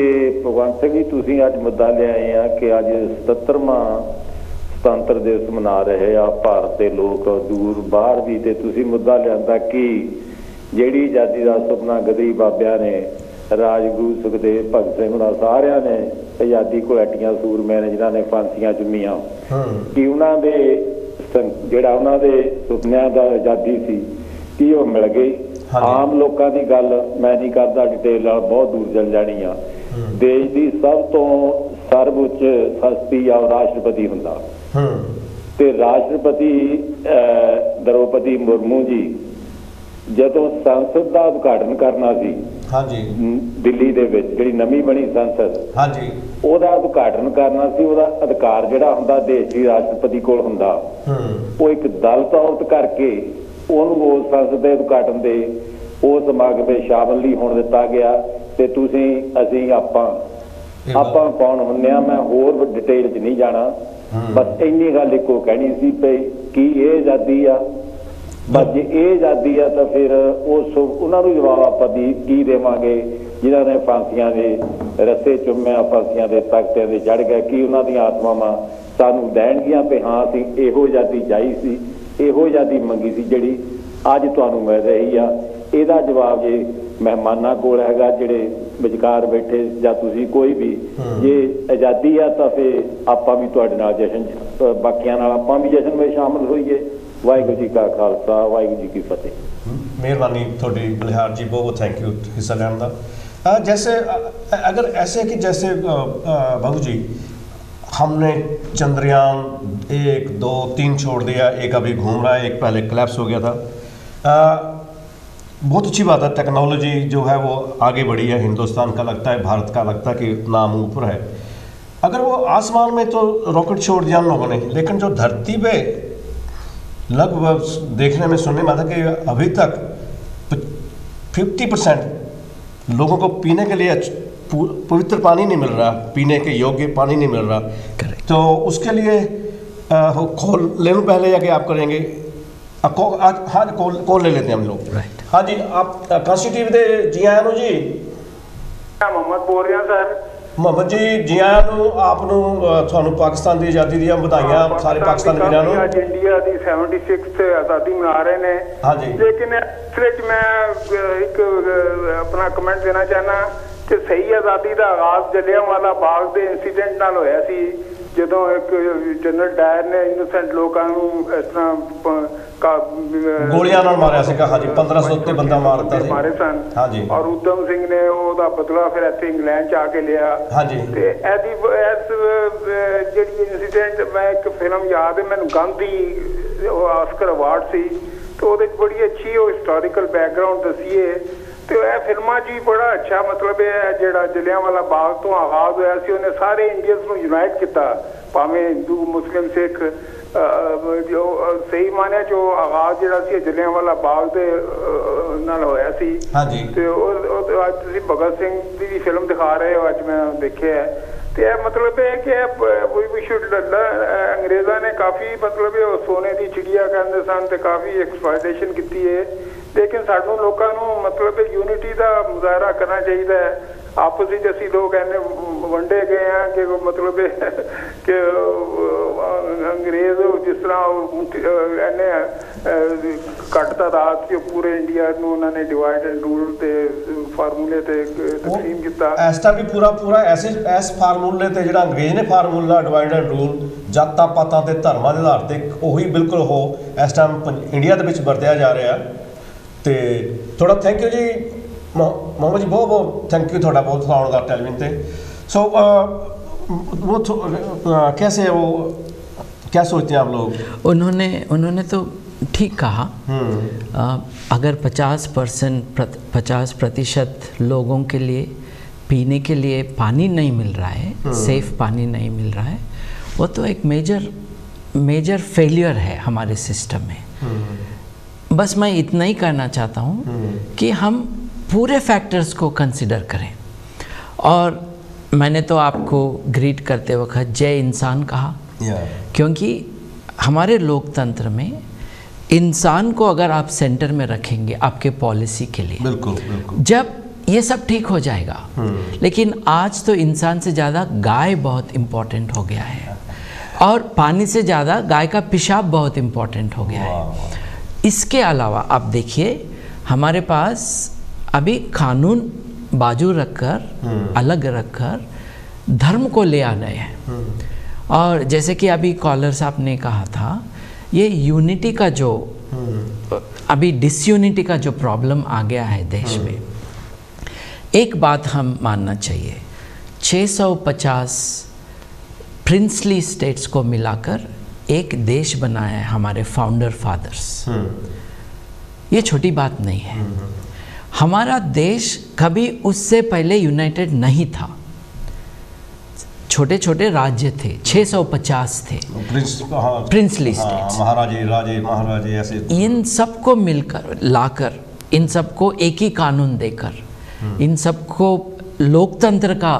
ਭਗਵੰਤ ਸਿੰਘ ਜੀ, ਤੁਸੀਂ ਅੱਜ ਮੁੱਦਾ ਲਿਆਏ ਆ ਕਿ ਅੱਜ 77ਵਾਂ ਸੁਤੰਤਰ ਦਿਵਸ ਮਨਾ ਰਹੇ ਆ ਭਾਰਤ ਦੇ ਲੋਕ ਦੂਰ ਬਾਹਰ ਵੀ, ਤੇ ਤੁਸੀਂ ਮੁੱਦਾ ਲਿਆਂਦਾ ਕਿ ਜਿਹੜੀ ਆਜ਼ਾਦੀ ਦਾ ਸੁਪਨਾ ਗਦਰੀ ਬਾਬਿਆਂ ਨੇ, ਰਾਜਗੁਰੂ ਸੁਖਦੇਵ, ਭਗਤ ਸਿੰਘ ਉਹਨਾਂ ਸਾਰਿਆਂ ਨੇ ਆਜ਼ਾਦੀ ਘੁਲਾਟੀਆਂ ਸੂਰਮਿਆਂ ਨੇ ਜਿਨ੍ਹਾਂ ਨੇ ਫਾਂਸੀਆਂ ਚੁੰਮੀਆਂ, ਕਿ ਉਹਨਾਂ ਦੇ ਜਿਹੜਾ ਉਹਨਾਂ ਦੇ ਸੁਪਨਿਆਂ ਦਾ ਆਜ਼ਾਦੀ ਸੀ ਕਿ ਉਹ ਮਿਲ ਗਈ। ਆਮ ਲੋਕਾਂ ਦੀ ਗੱਲ ਮੈਂ ਨਹੀਂ ਕਰਦਾ ਡਿਟੇਲ ਨਾਲ, ਬਹੁਤ ਦੂਰ ਚਲ ਜਾਣੀ ਆ। ਦੇਸ਼ ਦੀ ਸਭ ਤੋਂ ਸਰਵਉੱਚ ਹਸਤੀ ਆ ਰਾਸ਼ਟਰਪਤੀ ਹੁੰਦਾ, ਤੇ ਰਾਸ਼ਟਰਪਤੀ ਦ੍ਰੋਪਦੀ ਮੁਰਮੂ ਜੀ ਜਦੋਂ ਸੰਸਦ ਦਾ ਉਦਘਾਟਨ ਕਰਨਾ ਸੀ ਦਿੱਲੀ ਦੇ ਵਿੱਚ, ਜਿਹੜੀ ਨਵੀਂ ਬਣੀ ਸੰਸਦ, ਉਹਦਾ ਉਦਘਾਟਨ ਕਰਨਾ ਸੀ, ਉਹਦਾ ਅਧਿਕਾਰ ਜਿਹੜਾ ਹੁੰਦਾ ਦੇਸ਼ ਦੀ ਰਾਸ਼ਟਰਪਤੀ ਕੋਲ ਹੁੰਦਾ, ਉਹ ਇੱਕ ਦਲਿਤ ਔਰਤ ਕਰਕੇ ਉਹਨੂੰ ਉਸ ਸੰਸਦ ਦੇ ਉਦਘਾਟਨ ਦੇ ਉਸ ਸਮਾਗਮ ਵਿੱਚ ਸ਼ਾਮਲ ਨਹੀਂ ਹੋਣ ਦਿੱਤਾ ਗਿਆ। ਤੇ ਤੁਸੀਂ ਅਸੀਂ ਆਪਾਂ ਕੌਣ ਹੁੰਦੇ ਆ, ਮੈਂ ਹੋਰ ਡਿਟੇਲ 'ਚ ਨਹੀਂ ਜਾਣਾ, ਬਸ ਇੰਨੀ ਗੱਲ ਇੱਕੋ ਕਹਿਣੀ ਸੀ ਪਈ ਕਿ ਇਹ ਆਜ਼ਾਦੀ ਆ। ਬਸ ਜੇ ਇਹ ਆਜ਼ਾਦੀ ਆ ਤਾਂ ਫਿਰ ਉਹਨਾਂ ਨੂੰ ਜਵਾਬ ਆਪਾਂ ਕੀ ਦੇਵਾਂਗੇ ਜਿਨ੍ਹਾਂ ਨੇ ਫਾਂਸੀਆਂ ਦੇ ਰੱਸੇ ਚੁੰਮਿਆ, ਫਾਂਸੀਆਂ ਦੇ ਤਖਤਿਆਂ ਦੇ ਚੜ੍ਹ ਗਏ, ਕੀ ਉਹਨਾਂ ਦੀਆਂ ਆਤਮਾਵਾਂ ਸਾਨੂੰ ਦੇਣਗੀਆਂ ਵੀ ਹਾਂ ਅਸੀਂ ਇਹੋ ਆਜ਼ਾਦੀ ਚਾਹੀ ਸੀ, ਇਹੋ ਆਜ਼ਾਦੀ ਮੰਗੀ ਸੀ ਜਿਹੜੀ ਅੱਜ ਤੁਹਾਨੂੰ ਮਿਲ ਰਹੀ ਆ। ਇਹਦਾ ਜਵਾਬ ਜੇ ਮਹਿਮਾਨਾਂ ਕੋਲ ਹੈਗਾ, ਜਿਹੜੇ ਵਿਚਕਾਰ ਬੈਠੇ ਜਾਂ ਤੁਸੀਂ ਕੋਈ ਵੀ, ਜੇ ਆਜ਼ਾਦੀ ਆ ਤਾਂ ਫਿਰ ਆਪਾਂ ਵੀ ਤੁਹਾਡੇ ਨਾਲ ਜਸ਼ਨ, ਬਾਕੀਆਂ ਨਾਲ ਆਪਾਂ ਵੀ ਜਸ਼ਨ ਵਿੱਚ ਸ਼ਾਮਲ ਹੋਈਏ। ਵਾਹਿਗੁਰੂ ਜੀ ਕਾ ਖਾਲਸਾ ਵਾਹਿਗੁਰੂ ਜੀ ਕੀ ਫਤਿਹ। ਮਿਹਰਬਾਨੀ ਤੁਹਾਡੀ ਬਲਿਹਾਰ ਜੀ, बहुत थैंक यू हिस्सा लेने का। जैसे अगर ऐसे कि जैसे बाबू जी हमने चंद्रयान 1, 2, 3 छोड़ दिया, एक अभी घूम रहा है, एक पहले कोलैप्स हो गया था। बहुत अच्छी बात है, टेक्नोलॉजी जो है वो आगे बढ़ी है, हिंदुस्तान का लगता है, भारत का लगता है कि नाम ऊपर है। अगर वो आसमान में तो रॉकेट छोड़ दिया लोगों ने, लेकिन जो धरती पे लगभग देखने में सुनने में आता कि अभी तक 50% लोगों को पीने के लिए पवित्र पानी नहीं मिल रहा, पीने के योग्य पानी नहीं मिल रहा। तो उसके लिए कॉल ले लूँ पहले या कि आप करेंगे? हाँ, कॉल ले लेते हैं हम लोग। हाँ जी, आप कांसी टीवी दे जी आया नो जी। मोहम्मद बोल रहा सर। मोहम्मद जी जी आया नो, आपनू ਤੁਹਾਨੂੰ ਪਾਕਿਸਤਾਨ ਦੀ ਆਜ਼ਾਦੀ ਦੀਆਂ ਵਧਾਈਆਂ ਸਾਰੇ ਪਾਕਿਸਤਾਨ ਵੀਰਾਂ ਨੂੰ। ਅੱਜ ਇੰਡੀਆ ਦੀ 76th ਆਜ਼ਾਦੀ ਮਨਾ ਰਹੇ ਨੇ। ਹਾਂਜੀ, ਲੇਕਿਨ ਇਸ ਵਿੱਚ ਮੈਂ ਇੱਕ ਆਪਣਾ ਕਮੈਂਟ ਦੇਣਾ ਚਾਹਨਾ ਕਿ ਸਹੀ ਆਜ਼ਾਦੀ ਦਾ ਆਗਾਜ਼ ਜਲਿਆਂਵਾਲਾ ਬਾਗ ਦੇ ਇਨਸੀਡੈਂਟ ਨਾਲ ਹੋਇਆ ਸੀ, ਜਦੋਂ ਇੱਕ ਜਨਰਲ ਡਾਇਰ ਨੇ ਇਨੋਸੈਂਟ ਲੋਕਾਂ ਨੂੰ ਇਸ ਤਰ੍ਹਾਂ ਗੋਲੀਆਂ ਨਾਲ ਮਾਰਿਆ ਸੀਗਾ। ਹਾਂਜੀ, 1500 ਉੱਤੇ ਬੰਦਾ ਮਾਰਤਾ ਸੀ, ਮਾਰੇ ਸਨ। ਹਾਂਜੀ, ਔਰ ਊਧਮ ਸਿੰਘ ਨੇ ਉਹਦਾ ਬਦਲਾ ਫਿਰ ਇੱਥੇ ਇੰਗਲੈਂਡ 'ਚ ਆ ਕੇ ਲਿਆ। ਹਾਂਜੀ, ਤੇ ਇਹਦੀ ਜਿਹੜੀ ਇਨਸੀਡੈਂਟ, ਮੈਂ ਇੱਕ ਫਿਲਮ ਯਾਦ ਹੈ ਮੈਨੂੰ, ਗਾਂਧੀ ਆਸਕਰ ਅਵਾਰਡ ਸੀ, ਤੇ ਉਹਦੇ 'ਚ ਬੜੀ ਅੱਛੀ ਉਹ ਹਿਸਟੋਰੀਕਲ ਬੈਕਗਰਾਊਂਡ ਦਸੀਏ। ਤੇ ਇਹ ਫਿਲਮਾਂ 'ਚ ਵੀ ਬੜਾ ਅੱਛਾ ਮਤਲਬ ਇਹ ਜਿਹੜਾ ਜਲਿਆਂਵਾਲਾ ਬਾਗ ਤੋਂ ਆਗਾਜ਼ ਹੋਇਆ ਸੀ, ਉਹਨੇ ਸਾਰੇ ਇੰਡੀਅਨਸ ਨੂੰ ਯੂਨਾਈਟ ਕੀਤਾ, ਭਾਵੇਂ ਹਿੰਦੂ, ਮੁਸਲਿਮ, ਸਿੱਖ। ਜੋ ਸਹੀ ਮਾਨਿਆ ਜੋ ਆਗਾਜ਼ ਜਿਹੜਾ ਸੀ ਜਲਿਆਂਵਾਲਾ ਬਾਗ ਦੇ ਨਾਲ ਹੋਇਆ ਸੀ। ਹਾਂਜੀ, ਤੇ ਉਹ ਅੱਜ ਤੁਸੀਂ ਭਗਤ ਸਿੰਘ ਦੀ ਵੀ ਫਿਲਮ ਦਿਖਾ ਰਹੇ ਹੋ, ਅੱਜ ਮੈਂ ਦੇਖਿਆ। ਤੇ ਇਹ ਮਤਲਬ ਹੈ ਕਿ ਵੀ ਸ਼ੁੱਡ ਅੰਗਰੇਜ਼ਾਂ ਨੇ ਕਾਫੀ ਮਤਲਬ ਇਹ ਸੋਨੇ ਦੀ ਚਿੜੀਆ ਕਹਿੰਦੇ ਸਨ ਤੇ ਕਾਫੀ ਐਕਸਪਲੋਇਟੇਸ਼ਨ ਕੀਤੀ ਹੈ ਲੇਕਿਨ ਸਾਨੂੰ ਲੋਕਾਂ ਨੂੰ ਮਤਲਬ ਯੂਨਿਟੀ ਦਾ ਮੁਜ਼ਾਹਰਾ ਕਰਨਾ ਚਾਹੀਦਾ ਹੈ ਆਪਸ ਵਿੱਚ ਅਸੀਂ ਲੋਕ ਐਨੇ ਵੰਡੇ ਗਏ ਆ ਕਿ ਮਤਲਬ ਕਿ ਅੰਗਰੇਜ਼ ਜਿਸ ਤਰ੍ਹਾਂ ਐਨੇ ਘੱਟ ਤਾਦਾਦ ਚ ਪੂਰੇ ਇੰਡੀਆ ਨੂੰ ਉਹਨਾਂ ਨੇ ਡਿਵਾਈਡ ਐਂਡ ਰੂਲ ਤੇ ਫਾਰਮੂਲੇ ਤੇ ਤਕਸੀਮ ਕੀਤਾ ਇਸ ਟਾਈਮ ਵੀ ਪੂਰਾ ਇਸ ਫਾਰਮੂਲੇ ਤੇ ਜਿਹੜਾ ਅੰਗਰੇਜ਼ ਨੇ ਫਾਰਮੂਲਾ ਡਿਵਾਈਡ ਐਂਡ ਰੂਲ ਜਾਤਾਂ ਪਾਤਾਂ ਤੇ ਧਰਮਾਂ ਦੇ ਆਧਾਰ ਤੇ ਉਹੀ ਬਿਲਕੁਲ ਉਹ ਇਸ ਟਾਈਮ ਇੰਡੀਆ ਦੇ ਵਿੱਚ ਵਰਤਿਆ ਜਾ ਰਿਹਾ ਤੇ ਥੋੜਾ ਥੈਂਕ ਯੂ ਜੀ मोहम्मद जी बहुत बहुत थैंक यू थोड़ा बहुत आने का टेलीविजन पे सो वो कैसे वो क्या सोचते हैं आप लोग उन्होंने तो ठीक कहा अगर 50% लोगों के लिए पीने के लिए पानी नहीं मिल रहा है सेफ पानी नहीं मिल रहा है वो तो एक मेजर फेलियर है हमारे सिस्टम में बस मैं इतना ही कहना चाहता हूँ कि हम पूरे फैक्टर्स को कंसिडर करें और मैंने तो आपको ग्रीट करते वक्त जय इंसान कहा क्योंकि हमारे लोकतंत्र में इंसान को अगर आप सेंटर में रखेंगे आपके पॉलिसी के लिए बिल्कुल जब ये सब ठीक हो जाएगा लेकिन आज तो इंसान से ज़्यादा गाय बहुत इम्पोर्टेंट हो गया है और पानी से ज़्यादा गाय का पेशाब बहुत इम्पोर्टेंट हो गया है इसके अलावा आप देखिए हमारे पास अभी कानून बाजू रखकर अलग रखकर धर्म को ले आ गए हैं और जैसे कि अभी कॉलर साहब ने कहा था ये यूनिटी का जो अभी डिसयूनिटी का जो प्रॉब्लम आ गया है देश में एक बात हम मानना चाहिए 650 प्रिंसली स्टेट्स को मिलाकर एक देश बनाया है हमारे फाउंडर फादर्स ये छोटी बात नहीं है हमारा देश कभी उससे पहले यूनाइटेड नहीं था छोटे छोटे राज्य थे 650 थे प्रिंसली स्टेट्स महाराजे ऐसे इन सबको मिलकर लाकर इन सबको एक ही कानून देकर इन सबको लोकतंत्र का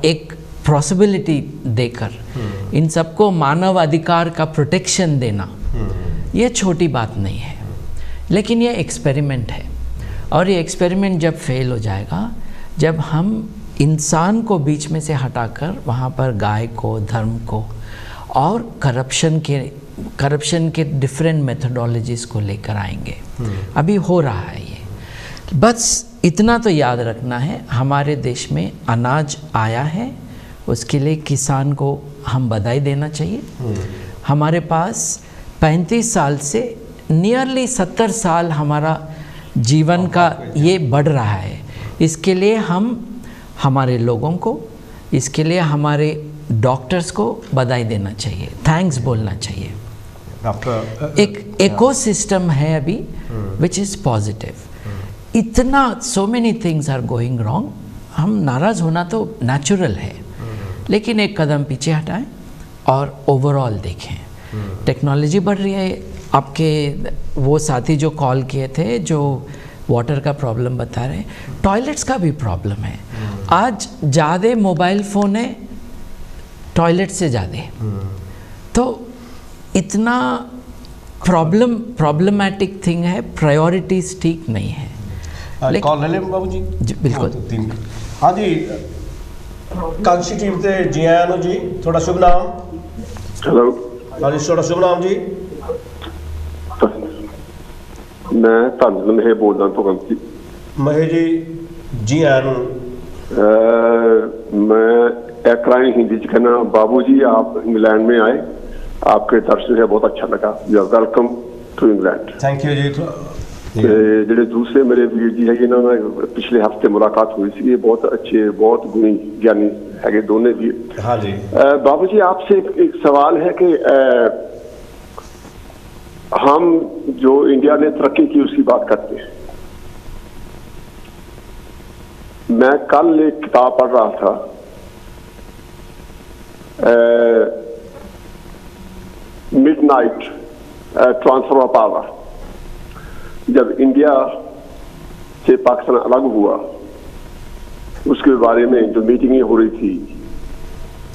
एक पॉसिबिलिटी देकर इन सबको मानव अधिकार का प्रोटेक्शन देना ये छोटी बात नहीं है लेकिन ये एक्सपेरिमेंट है और ये एक्सपेरिमेंट जब फेल हो जाएगा जब हम इंसान को बीच में से हटाकर वहाँ पर गाय को धर्म को और करप्शन के डिफरेंट मेथडोलॉजीज़ को लेकर आएंगे अभी हो रहा है ये बस इतना तो याद रखना है हमारे देश में अनाज आया है उसके लिए किसान को हम बधाई देना चाहिए हमारे पास 35 साल से नियरली 70 साल हमारा जीवन का ये बढ़ रहा है इसके लिए हम हमारे लोगों को इसके लिए हमारे डॉक्टर्स को बधाई देना चाहिए थैंक्स बोलना चाहिए एक इकोसिस्टम है अभी विच इज़ पॉजिटिव इतना so many things are going wrong हम नाराज़ होना तो नेचुरल है लेकिन एक कदम पीछे हटाएं और ओवरऑल देखें टेक्नोलॉजी बढ़ रही है आपके वो साथी जो कॉल किए थे जो वाटर का प्रॉब्लम बता रहे हैं टॉयलेट्स का भी प्रॉब्लम है आज ज़्यादा मोबाइल फ़ोन है टॉयलेट से ज़्यादा तो इतना प्रॉब्लमेटिक थिंग है प्रायोरिटीज़ ठीक नहीं है कॉल ले लें बाबू जी बिल्कुल हाँ जी कांशी टीम से जी आया नो जी थोड़ा शुभ नाम हेलो हाँ जी थोड़ा शुभ नाम जी मैं धन महे बोलदा भगवंत महे जी आया नो मैं एक लाइन हिंदी च कहना बाबू जी आप इंग्लैंड में आए आपके दर्शन से बहुत अच्छा लगा you are welcome to England thank you जी ਜਿਹੜੇ ਦੂਸਰੇ ਮੇਰੇ ਵੀਰ ਜੀ ਹੈਗੇ ਨਾ ਪਿਛਲੇ ਹਫਤੇ ਮੁਲਾਕਾਤ ਹੋਈ ਸੀ ये बहुत अच्छे बहुत गुणी ज्ञानी है दोनों ਵੀਰ हाँ जी बाबू जी आपसे एक सवाल है कि हम जो इंडिया ने तरक्की की उसकी बात करते हैं मैं कल एक किताब पढ़ रहा था मिडनाइट ट्रांसफर ऑफ पावर जब इंडिया से पाकिस्तान अलग हुआ उसके बारे में जो मीटिंगें हो रही थी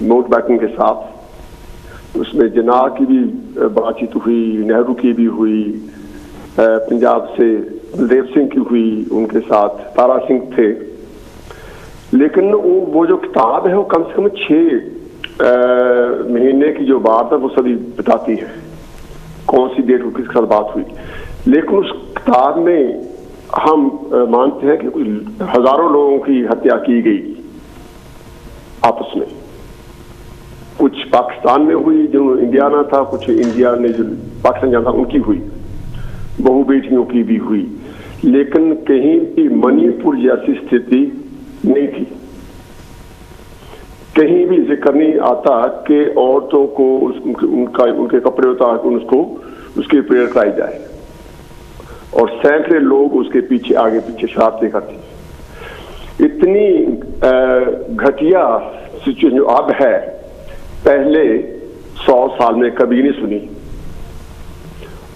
माउंटबैटन के साथ। उसमें जिन्ना की भी बातचीत हुई, नेहरू की भी हुई, पंजाब से बलदेव सिंह की हुई, उनके साथ तारा सिंह थे। लेकिन वो जो किताब है वो कम से कम 6 महीने की जो बात है वो सभी बताती है, कौन सी डेट को किसके साथ बात हुई। लेकिन उस किताब में हम मानते हैं कि हजारों लोगों की हत्या की गई आपस में। कुछ पाकिस्तान में हुई जो इंडिया में था, कुछ इंडिया ने जो पाकिस्तान जाना था उनकी हुई, बहु बेटियों की भी हुई। लेकिन कहीं भी मणिपुर जैसी स्थिति नहीं थी। कहीं भी जिक्र नहीं आता कि औरतों को उनके कपड़े उतार कर उसको उसकी प्रेयर कराई जाए, और सैकड़े लोग उसके पीछे आगे पीछे शरारतें करते हैं। इतनी घटिया सिचुएशन जो अब है, पहले 100 साल में कभी नहीं सुनी।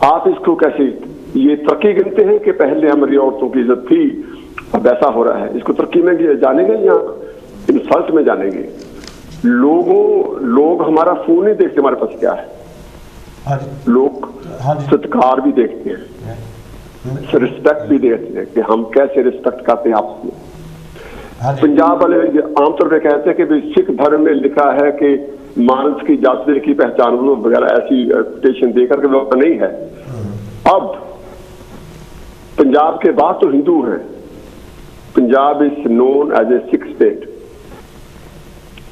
आप इसको कैसे ये तरक्की गिनते हैं कि पहले हमारी औरतों की इज्जत थी, अब ऐसा हो रहा है? इसको तरक्की में जानेंगे या इंसल्ट में जानेंगे? लोग हमारा फोन नहीं देखते, हमारे पास क्या है। लोग सत्कार भी देखते हैं, रिस्पेक्ट भी देखते हैं कि हम कैसे रिस्पेक्ट करते हैं आपस में। पंजाब वाले आमतौर पर कहते हैं कि सिख धर्म में लिखा है कि मानस की जाति की पहचान वगैरह, ऐसी कोटेशन देकर के वो नहीं है। अब पंजाब के बाद तो हिंदू हैं। Punjab is known as a Sikh state.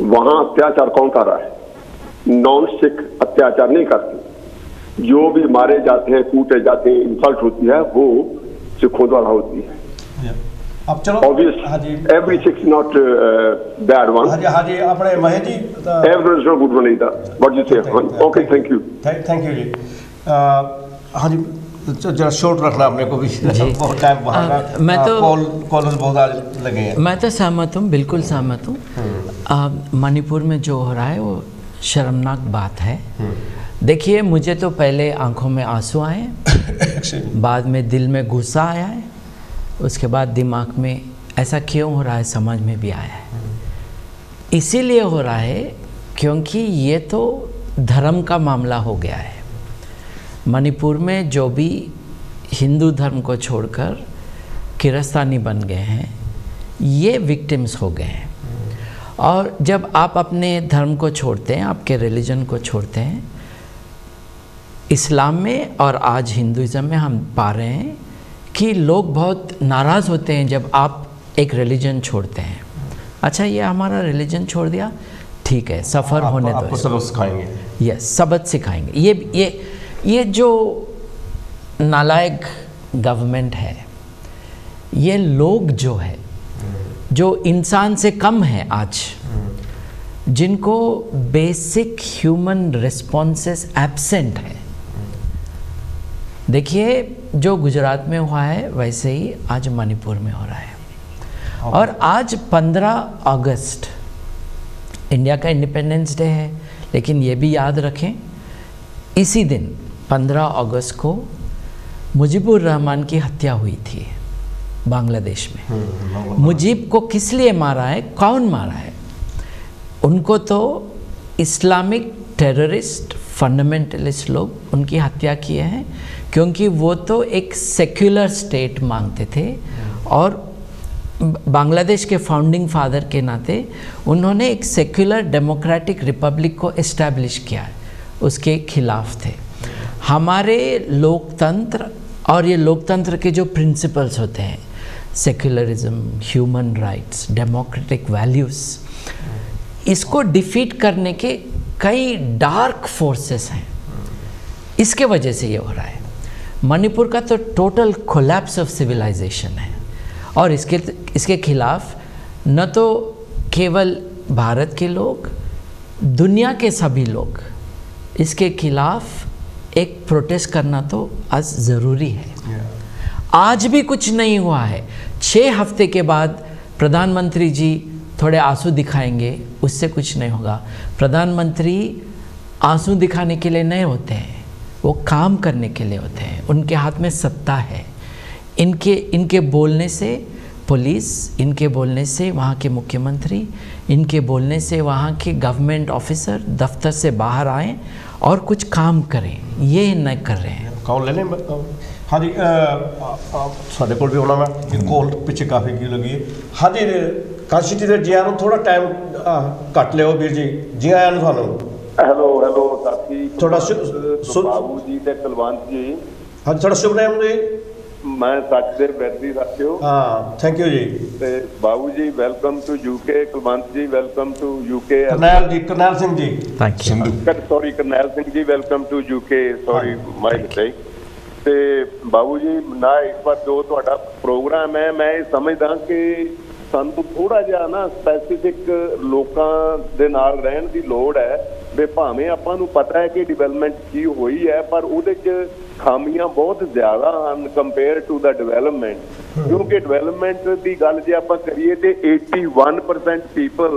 वहां अत्याचार कौन कर रहा है? नॉन सिख अत्याचार नहीं करते। जो भी मारे जाते हैं, कूटे जाते हैं, इंसल्ट होती है, वो सिखों द्वारा होती है। अब चलो, obviously every Sikh is not bad one. हाँ जी, अपने Mahesh ji, every is not good one either. What you say? Okay, thank you जी। हाँ जी, जरा शॉर्ट रखना अपने को भी, बहुत टाइम वहाँ मैं तो कॉल बहुत आज लगे हैं। मैं तो सहमत हूँ, बिल्कुल सहमत हूँ। मणिपुर में जो हो रहा है वो शर्मनाक बात है। देखिए, मुझे तो पहले आंखों में आंसू आए, बाद में दिल में गुस्सा आया है, उसके बाद दिमाग में ऐसा क्यों हो रहा है समझ में भी आया है। इसीलिए हो रहा है क्योंकि ये तो धर्म का मामला हो गया है। मणिपुर में जो भी हिंदू धर्म को छोड़कर किरस्तानी बन गए हैं, ये विक्टिम्स हो गए हैं। और जब आप अपने धर्म को छोड़ते हैं, आपके रिलीजन को छोड़ते हैं, इस्लाम में और आज हिंदुइज़्म में हम पा रहे हैं कि लोग बहुत नाराज़ होते हैं जब आप एक रिलीजन छोड़ते हैं। अच्छा, ये हमारा रिलीजन छोड़ दिया, ठीक है, सफ़र होने दो, आपको सबक सिखाएंगे। यस, सबक सिखाएंगे। ये जो नालायक गवर्नमेंट है, ये लोग जो है, जो इंसान से कम है आज, जिनको बेसिक ह्यूमन रिस्पॉन्सेस एब्सेंट है। देखिए, जो गुजरात में हुआ है वैसे ही आज मणिपुर में हो रहा है। और आज 15 अगस्त इंडिया का इंडिपेंडेंस डे है, लेकिन ये भी याद रखें, इसी दिन 15 अगस्त को मुजीबुर रहमान की हत्या हुई थी बांग्लादेश में। मुजीब को किस लिए मारा है, कौन मारा है? उनको तो इस्लामिक टेररिस्ट फंडामेंटलिस्ट लोग उनकी हत्या किए हैं, क्योंकि वो तो एक सेक्युलर स्टेट मांगते थे, और बांग्लादेश के फाउंडिंग फादर के नाते उन्होंने एक सेक्युलर डेमोक्रेटिक रिपब्लिक को इस्टेब्लिश किया, उसके खिलाफ थे। हमारे लोकतंत्र और ये लोकतंत्र के जो प्रिंसिपल्स होते हैं, secularism, human rights, democratic values, इसको डिफीट करने के कई डार्क फोर्सेस हैं। इसके वजह से ये हो रहा है। मणिपुर का तो टोटल कोलैप्स ऑफ सिविलाइजेशन है, और इसके खिलाफ न तो केवल भारत के लोग, दुनिया के सभी लोग इसके खिलाफ एक प्रोटेस्ट करना तो आज ज़रूरी है। आज भी कुछ नहीं हुआ है। 6 हफ्ते के बाद प्रधानमंत्री जी थोड़े आंसू दिखाएंगे, उससे कुछ नहीं होगा। प्रधानमंत्री आंसू दिखाने के लिए नहीं होते हैं, वो काम करने के लिए होते हैं। उनके हाथ में सत्ता है। इनके बोलने से पुलिस, इनके बोलने से वहाँ के मुख्यमंत्री, इनके बोलने से वहाँ के गवर्नमेंट ऑफिसर दफ्तर से बाहर आएँ और कुछ काम करें, ये न कर रहे हैं। कॉल ले लें? हाँ जी, साढ़े कोल भी होना मैं कॉल पिछे काफ़ी की लगी है। हाँ जी, कांस्टिट्यूशन ਦੇ ਜੀਆਂ ਨੂੰ ਥੋੜਾ ਟਾਈਮ ਘੱਟ ਲਿਓ ਵੀਰ ਜੀ। ਜੀ ਆਇਆਂ ਨੂੰ ਤੁਹਾਨੂੰ। ਹੈਲੋ ਸਾਥੀ ਥੋੜਾ ਬਾਬੂ ਜੀ ਤੇ ਕੁਲਵੰਤ ਜੀ। ਹਾਂ, ਥੋੜਾ ਸ਼ੁਭ ਨਾਮ ਜੀ। ਮੈਂ ਸੱਚ ਦੇ ਵਿਰਦੀ ਸਾਥੀਓ। ਹਾਂ, ਥੈਂਕ ਯੂ ਜੀ। ਤੇ ਬਾਬੂ ਜੀ ਵੈਲਕਮ ਟੂ ਯੂਕੇ, ਕੁਲਵੰਤ ਜੀ ਵੈਲਕਮ ਟੂ ਯੂਕੇ। ਕਰਨੈਲ ਜੀ, Karnail Singh ji. Thank you. Sorry Karnail Singh ji welcome to UK, sorry my mistake. ਤੇ ਬਾਬੂ ਜੀ ਨਾ ਇੱਕ ਵਾਰ ਜੋ ਤੁਹਾਡਾ ਪ੍ਰੋਗਰਾਮ ਹੈ, ਮੈਂ ਇਹ ਸਮਝਦਾ ਕਿ ਸਾਨੂੰ ਥੋੜਾ ਜਿਹਾ ਨਾ ਸਪੈਸੀਫਿਕ ਲੋਕਾਂ ਦੇ ਨਾਲ ਰਹਿਣ ਦੀ ਲੋੜ ਹੈ। ਵੀ ਭਾਵੇਂ ਆਪਾਂ ਨੂੰ ਪਤਾ ਹੈ ਕਿ ਡਿਵੈਲਪਮੈਂਟ ਕੀ ਹੋਈ ਹੈ, ਪਰ ਉਹਦੇ 'ਚ ਖਾਮੀਆਂ ਬਹੁਤ ਜ਼ਿਆਦਾ ਹਨ ਕੰਪੇਅਰ ਟੂ ਦਾ ਡਿਵੈਲਪਮੈਂਟ। ਕਿਉਂਕਿ ਡਿਵੈਲਪਮੈਂਟ ਦੀ ਗੱਲ ਜੇ ਆਪਾਂ ਕਰੀਏ ਤੇ 81% ਪੀਪਲ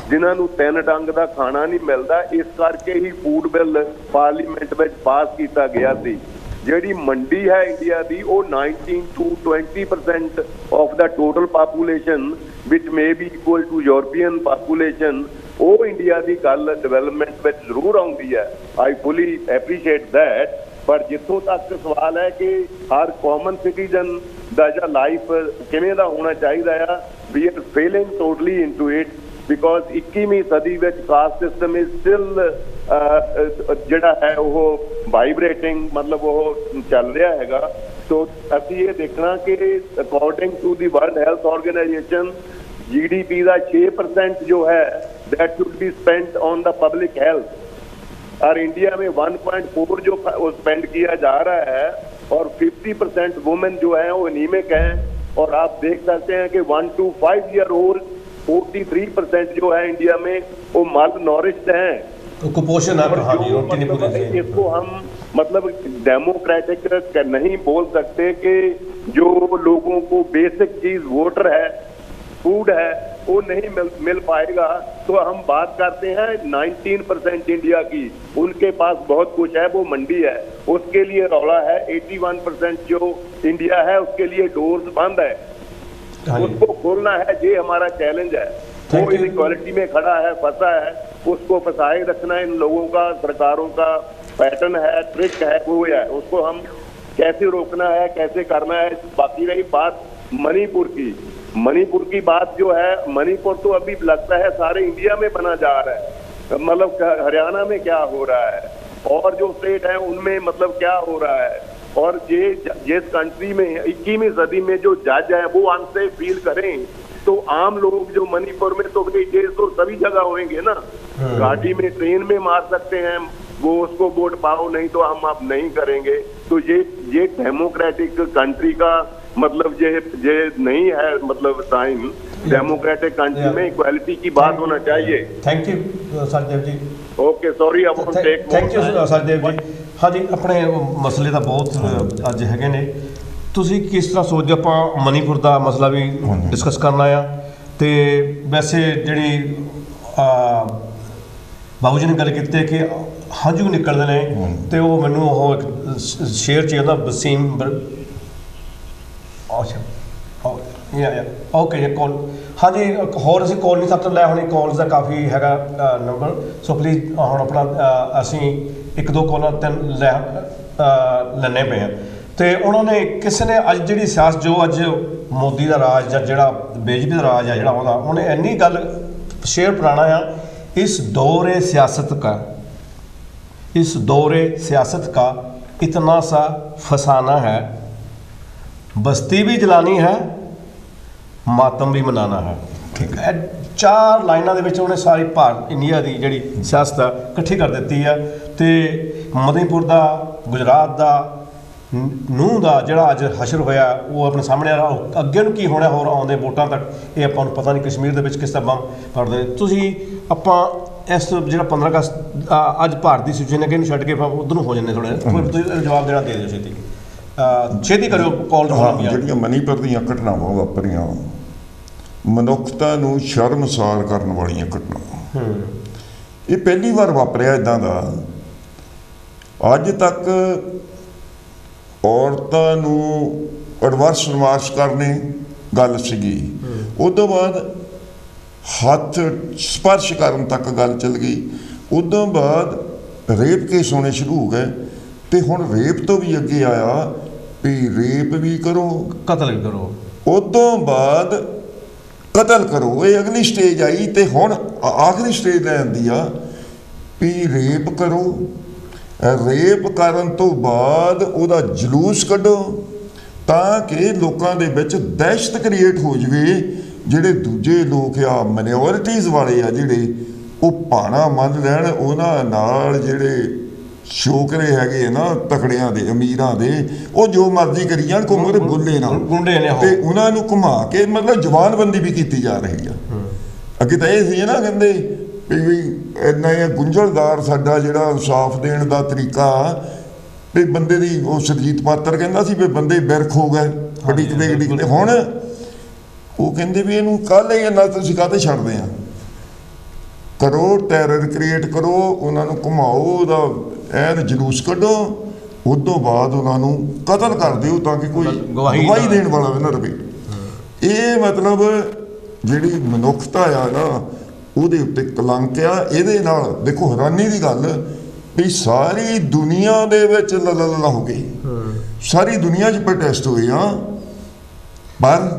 ਜਿਨ੍ਹਾਂ ਨੂੰ 3 ਡੰਗ ਦਾ ਖਾਣਾ ਨਹੀਂ ਮਿਲਦਾ, ਇਸ ਕਰਕੇ ਹੀ ਫੂਡ ਬਿੱਲ ਪਾਰਲੀਮੈਂਟ ਵਿੱਚ ਪਾਸ ਕੀਤਾ ਗਿਆ ਸੀ। ਜਿਹੜੀ ਮੰਡੀ ਹੈ ਇੰਡੀਆ ਦੀ, ਉਹ 19 to 20% of the total population ਵਿਚ may be equal to European population, ਉਹ ਇੰਡੀਆ ਦੀ ਗੱਲ ਡਿਵੈਲਪਮੈਂਟ ਵਿੱਚ ਜ਼ਰੂਰ ਆਉਂਦੀ ਹੈ। I fully appreciate that. ਪਰ ਜਿੱਥੋਂ ਤੱਕ ਸਵਾਲ ਹੈ ਕਿ ਹਰ ਕਾਮਨ ਸਿਟੀਜ਼ਨ ਦਾ ਜਿਹੜਾ ਲਾਈਫ ਕਿਵੇਂ ਦਾ ਹੋਣਾ ਚਾਹੀਦਾ ਆ, we are failing totally into it because 21ਵੀਂ ਸਦੀ ਵਿੱਚ ਕਾਸਟ ਸਿਸਟਮ ਇਜ਼ ਸਟਿਲ ਜਿਹੜਾ ਹੈ ਉਹ ਵਾਈਬ੍ਰੇਟਿੰਗ, ਮਤਲਬ ਉਹ ਚੱਲ ਰਿਹਾ ਹੈਗਾ। ਸੋ ਅਸੀਂ ਇਹ ਦੇਖਣਾ ਕਿ according to the world health organisation GDP ਦਾ 6% जो है that should be spent on the public health, और इंडिया में 1.4 जो स्पेंड किया जा रहा है, और 50% वुमेन जो है वो एनीमिक हैं। और आप देख सकते हैं कि 1 to 5 year old 43% जो है इंडिया में वो माल नॉरिश्ड हैं, कुपोषण है। हाँ जी, रोटी नहीं पूरी। इसको हम मतलब डेमोक्रेटिक नहीं बोल सकते कि जो लोगों को बेसिक चीज वोटर है, फूड है, वो नहीं मिल पाएगा। तो हम बात करते हैं 19% इंडिया की, उनके पास बहुत कुछ है, वो मंडी है, उसके लिए रौला है। 81% जो इंडिया है उसके लिए डोर्स बंद है, उसको खोलना है, ये हमारा चैलेंज है। वो इनइक्वालिटी में खड़ा है, फंसा है, उसको फंसाए रखना इन लोगों का, सरकारों का पैटर्न है, ट्रिक है, वो है। उसको हम कैसे रोकना है, कैसे करना है। बाकी रही बात मणिपुर की बात जो है, मणिपुर तो अभी लगता है सारे इंडिया में बना जा रहा है। मतलब हरियाणा में क्या हो रहा है और जो स्टेट है उनमें मतलब क्या हो रहा है। और ये जिस कंट्री में 21वीं सदी में जो जज है वो अनसेफ फील करें, तो आम लोग जो मणिपुर में तो ये तो सभी जगह होंगे ना, गाड़ी में ट्रेन में मार सकते हैं, वो उसको वोट पाओ, नहीं तो हम अब नहीं करेंगे। तो ये डेमोक्रेटिक कंट्री का मतलब ये नहीं है, मतलब टाइम डेमोक्रेटिक कंट्री में इक्वालिटी की बात होना चाहिए। Thank you Sachdev ji. Okay, sorry अब थैंक यू सचदेव जी। हाँ जी, अपने मसले ਤਾਂ ਬਹੁਤ ਅੱਜ ਹੈਗੇ ਨੇ। ਤੁਸੀਂ ਕਿਸ ਤਰ੍ਹਾਂ ਸੋਚਦੇ? ਆਪਾਂ ਮਨੀਪੁਰ ਦਾ ਮਸਲਾ ਵੀ ਡਿਸਕਸ ਕਰਨਾ ਆ। ਤੇ ਵੈਸੇ ਜਿਹੜੀ ਬਾਬੂ ਜੀ ਨੇ ਗੱਲ ਕੀਤੀ ਹੈ ਕਿ ਹੰਝੂ ਨਿਕਲਦੇ ਨੇ, ਤੇ ਉਹ ਮੈਨੂੰ ਉਹ ਸ਼ੇਅਰ ਚ ਉਹਦਾ ਵਸੀਮ ਓਕੇ ਜੀ ਕਾਲ। हाँ जी, होर असीं कॉल नहीं सब तो लै होनी, कॉल्स का काफ़ी हैगा नंबर। सो प्लीज़ हुण अपना असीं 1-2 कॉलां लैने पे हैं। तो उन्होंने किसी ने अज जी सियासत जो अज मोदी का राज या जो बीजेपी का राज है जो उन्हें इन्नी गल शेयर कराना आ, इस दौरे सियासत का इतना सा फसाना है, बस्ती भी जलानी है, मातम भी मनाना है। ठीक है, 4 लाइनों के उन्हें सारी भारत इंडिया की जी सियासत इकट्ठी कर दी है। तो मणिपुर का, गुजरात का, नूह का जोड़ा अज हशर होया वो अपने सामने आ रहा। अगे की होना होर आउंदे वोटां तक ये आपां नूं पता नहीं कश्मीर के किस तरह बम पड़ते। तुसीं आपां इस जो 15 अगस्त अज भारत की सिचुएशन है कि छड्ड के उधर हो जाने थोड़े जवाब देना दे दिओ छेती करो कॉल। ਜਿਹੜੀਆਂ ਮਨੀਪੁਰ ਦੀਆਂ ਘਟਨਾਵਾਂ ਵਾਪਰੀਆਂ ਮਨੁੱਖਤਾ ਨੂੰ ਸ਼ਰਮਸਾਰ ਕਰਨ ਵਾਲੀਆਂ ਘਟਨਾਵਾਂ, ਇਹ ਪਹਿਲੀ ਵਾਰ ਵਾਪਰਿਆ ਇਦਾਂ ਦਾ। ਅੱਜ ਤੱਕ ਔਰਤਾਂ ਨੂੰ ਐਡਵਰਸ ਮਾਰਚ ਕਰਨੇ ਗੱਲ ਸੀਗੀ। ਉਸ ਤੋਂ ਬਾਅਦ ਹੱਥ ਸਪਰਸ਼ ਕਰਨ ਤੱਕ ਗੱਲ ਚੱਲ ਗਈ। ਉਦੋਂ ਬਾਅਦ ਰੇਪ ਕੇਸ ਹੋਣੇ ਸ਼ੁਰੂ ਹੋ ਗਏ ਤੇ ਹੁਣ ਰੇਪ ਤੋਂ ਵੀ ਅੱਗੇ ਆਇਆ ਵੀ ਰੇਪ ਵੀ ਕਰੋ, ਕਤਲ ਵੀ ਕਰੋ। ਉਦੋਂ ਬਾਅਦ ਕਤਲ ਕਰੋ, ਇਹ ਅਗਲੀ ਸਟੇਜ ਆਈ। ਤੇ ਹੁਣ ਆਖਰੀ ਸਟੇਜ ਲੈ ਆਂਦੀ ਆ ਵੀ ਰੇਪ ਕਰੋ। ਰੇਪ ਕਰਨ ਤੋਂ ਬਾਅਦ ਉਹਦਾ ਜਲੂਸ ਕੱਢੋ ਤਾਂ ਕਿ ਲੋਕਾਂ ਦੇ ਵਿੱਚ ਦਹਿਸ਼ਤ ਕ੍ਰੀਏਟ ਹੋ ਜਾਵੇ। ਜਿਹੜੇ ਦੂਜੇ ਲੋਕ ਆ, ਮਾਈਨੋਰਿਟੀਜ਼ ਵਾਲੇ ਆ, ਜਿਹੜੇ ਉਹ ਭਾਣਾ ਮੰਨ ਲੈਣ, ਉਹਨਾਂ ਨਾਲ ਜਿਹੜੇ ਛੋਕਰੇ ਹੈਗੇ ਨਾ ਤਕੜਿਆਂ ਦੇ, ਅਮੀਰਾਂ ਦੇ, ਉਹ ਜੋ ਮਰਜ਼ੀ ਕਰੀ ਜਾਣ, ਕੋਈ ਬੋਲੇ ਨਾ। ਗੁੰਡੇ ਨੇ ਤੇ ਉਹਨਾਂ ਨੂੰ ਘੁਮਾ ਕੇ ਮਤਲਬ ਜਵਾਨਬੰਦੀ ਵੀ ਕੀਤੀ ਜਾ ਰਹੀ ਆ। ਅੱਗੇ ਤਾਂ ਇਹ ਸੀ ਨਾ, ਕਹਿੰਦੇ ਵੀ ਇੰਨਾ ਇਹ ਗੁੰਝਲਦਾਰ ਸਾਡਾ ਜਿਹੜਾ ਇਨਸਾਫ ਦੇਣ ਦਾ ਤਰੀਕਾ ਵੀ ਬੰਦੇ ਦੀ, ਉਹ ਸੁਰਜੀਤ ਪਾਤਰ ਕਹਿੰਦਾ ਸੀ ਵੀ ਬੰਦੇ ਬਿਰਖ ਹੋ ਗਏ ਡਿੱਗਦੇ ਡਿੱਗਦੇ। ਹੁਣ ਉਹ ਕਹਿੰਦੇ ਵੀ ਇਹਨੂੰ ਕੱਲ੍ਹ ਹੀ ਇੰਨਾ ਤੁਸੀਂ ਕਾਹਤੇ ਛੱਡਦੇ ਆ, ਕਰੋ ਟੈਰਰ ਕ੍ਰੀਏਟ ਕਰੋ, ਉਹਨਾਂ ਨੂੰ ਘੁਮਾਓ, ਉਹਦਾ ਐਨ ਜਲੂਸ ਕੱਢੋ, ਉਸ ਤੋਂ ਬਾਅਦ ਉਹਨਾਂ ਨੂੰ ਕਤਲ ਕਰ ਦਿਓ ਤਾਂ ਕਿ ਕੋਈ ਗਵਾਹੀ ਦੇਣ ਵਾਲਾ ਵੀ ਨਾ ਰਵੇ। ਇਹ ਮਤਲਬ ਜਿਹੜੀ ਮਨੁੱਖਤਾ ਆ ਨਾ, ਉਹਦੇ ਉੱਤੇ ਕਲੰਕ ਆ। ਇਹਦੇ ਨਾਲ ਦੇਖੋ ਹੈਰਾਨੀ ਦੀ ਗੱਲ ਵੀ ਸਾਰੀ ਦੁਨੀਆ ਦੇ ਵਿੱਚ ਲੱਲਾ ਹੋ ਗਈ, ਸਾਰੀ ਦੁਨੀਆ 'ਚ ਪ੍ਰੋਟੈਸਟ ਹੋਏ ਆ, ਪਰ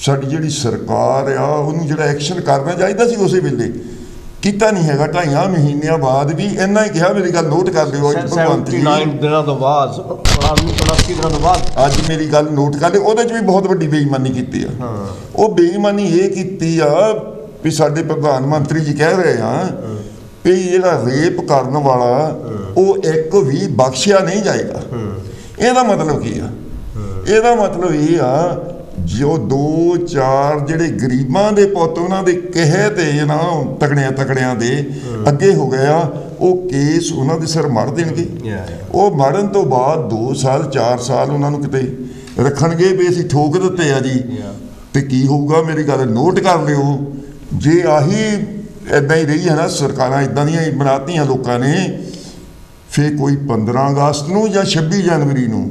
ਸਾਡੀ ਜਿਹੜੀ ਸਰਕਾਰ ਆ ਉਹਨੂੰ ਜਿਹੜਾ ਐਕਸ਼ਨ ਕਰਨਾ ਚਾਹੀਦਾ ਸੀ ਉਸੇ ਵੇਲੇ ਕੀਤਾ ਨਹੀਂ ਹੈਗਾ। 2.5 ਮਹੀਨਿਆਂ ਬਾਅਦ ਵੀ ਇੰਨਾ ਹੀ ਕਿਹਾ, ਮੇਰੀ ਗੱਲ ਨੋਟ ਕਰ ਲਿਓ। 79 ਦਿਨਾਂ ਤੋਂ ਬਾਅਦ, 79 ਦਿਨਾਂ ਤੋਂ ਬਾਅਦ ਅੱਜ ਮੇਰੀ ਗੱਲ ਨੋਟ ਕਰ ਲਿਓ। ਉਹਦੇ 'ਚ ਵੀ ਬਹੁਤ ਵੱਡੀ ਬੇਈਮਾਨੀ ਕੀਤੀ ਆ। ਉਹ ਬੇਈਮਾਨੀ ਇਹ ਕੀਤੀ ਆ ਵੀ ਸਾਡੇ ਪ੍ਰਧਾਨ ਮੰਤਰੀ ਜੀ ਕਹਿ ਰਹੇ ਆ ਵੀ ਜਿਹੜਾ ਰੇਪ ਕਰਨ ਵਾਲਾ ਉਹ ਇੱਕ ਵੀ ਬਖਸ਼ਿਆ ਨਹੀਂ ਜਾਏਗਾ। ਇਹਦਾ ਮਤਲਬ ਕੀ ਆ? ਇਹਦਾ ਮਤਲਬ ਇਹ ਆ ਜੋ 2-4 ਜਿਹੜੇ ਗਰੀਬਾਂ ਦੇ ਪੁੱਤ ਉਹਨਾਂ ਦੇ ਕਹੇ ਤੇ ਨਾ ਤਕੜਿਆਂ ਦੇ ਅੱਗੇ ਹੋ ਗਏ ਆ, ਉਹ ਕੇਸ ਉਹਨਾਂ ਦੇ ਸਿਰ ਮੜ ਦੇਣਗੇ। ਉਹ ਮੜਨ ਤੋਂ ਬਾਅਦ 2 ਸਾਲ 4 ਸਾਲ ਉਹਨਾਂ ਨੂੰ ਕਿਤੇ ਰੱਖਣਗੇ ਵੀ ਅਸੀਂ ਠੋਕ ਦਿੱਤੇ ਆ ਜੀ। ਤੇ ਕੀ ਹੋਊਗਾ? ਮੇਰੀ ਗੱਲ ਨੋਟ ਕਰ ਲਿਓ। ਜੇ ਆਹੀ ਇੱਦਾਂ ਹੀ ਰਹੀ ਹੈ ਨਾ, ਸਰਕਾਰਾਂ ਇੱਦਾਂ ਦੀਆਂ ਹੀ ਬਣਾਤੀਆਂ ਲੋਕਾਂ ਨੇ, ਫਿਰ ਕੋਈ 15 ਅਗਸਤ ਨੂੰ ਜਾਂ 26 ਜਨਵਰੀ ਨੂੰ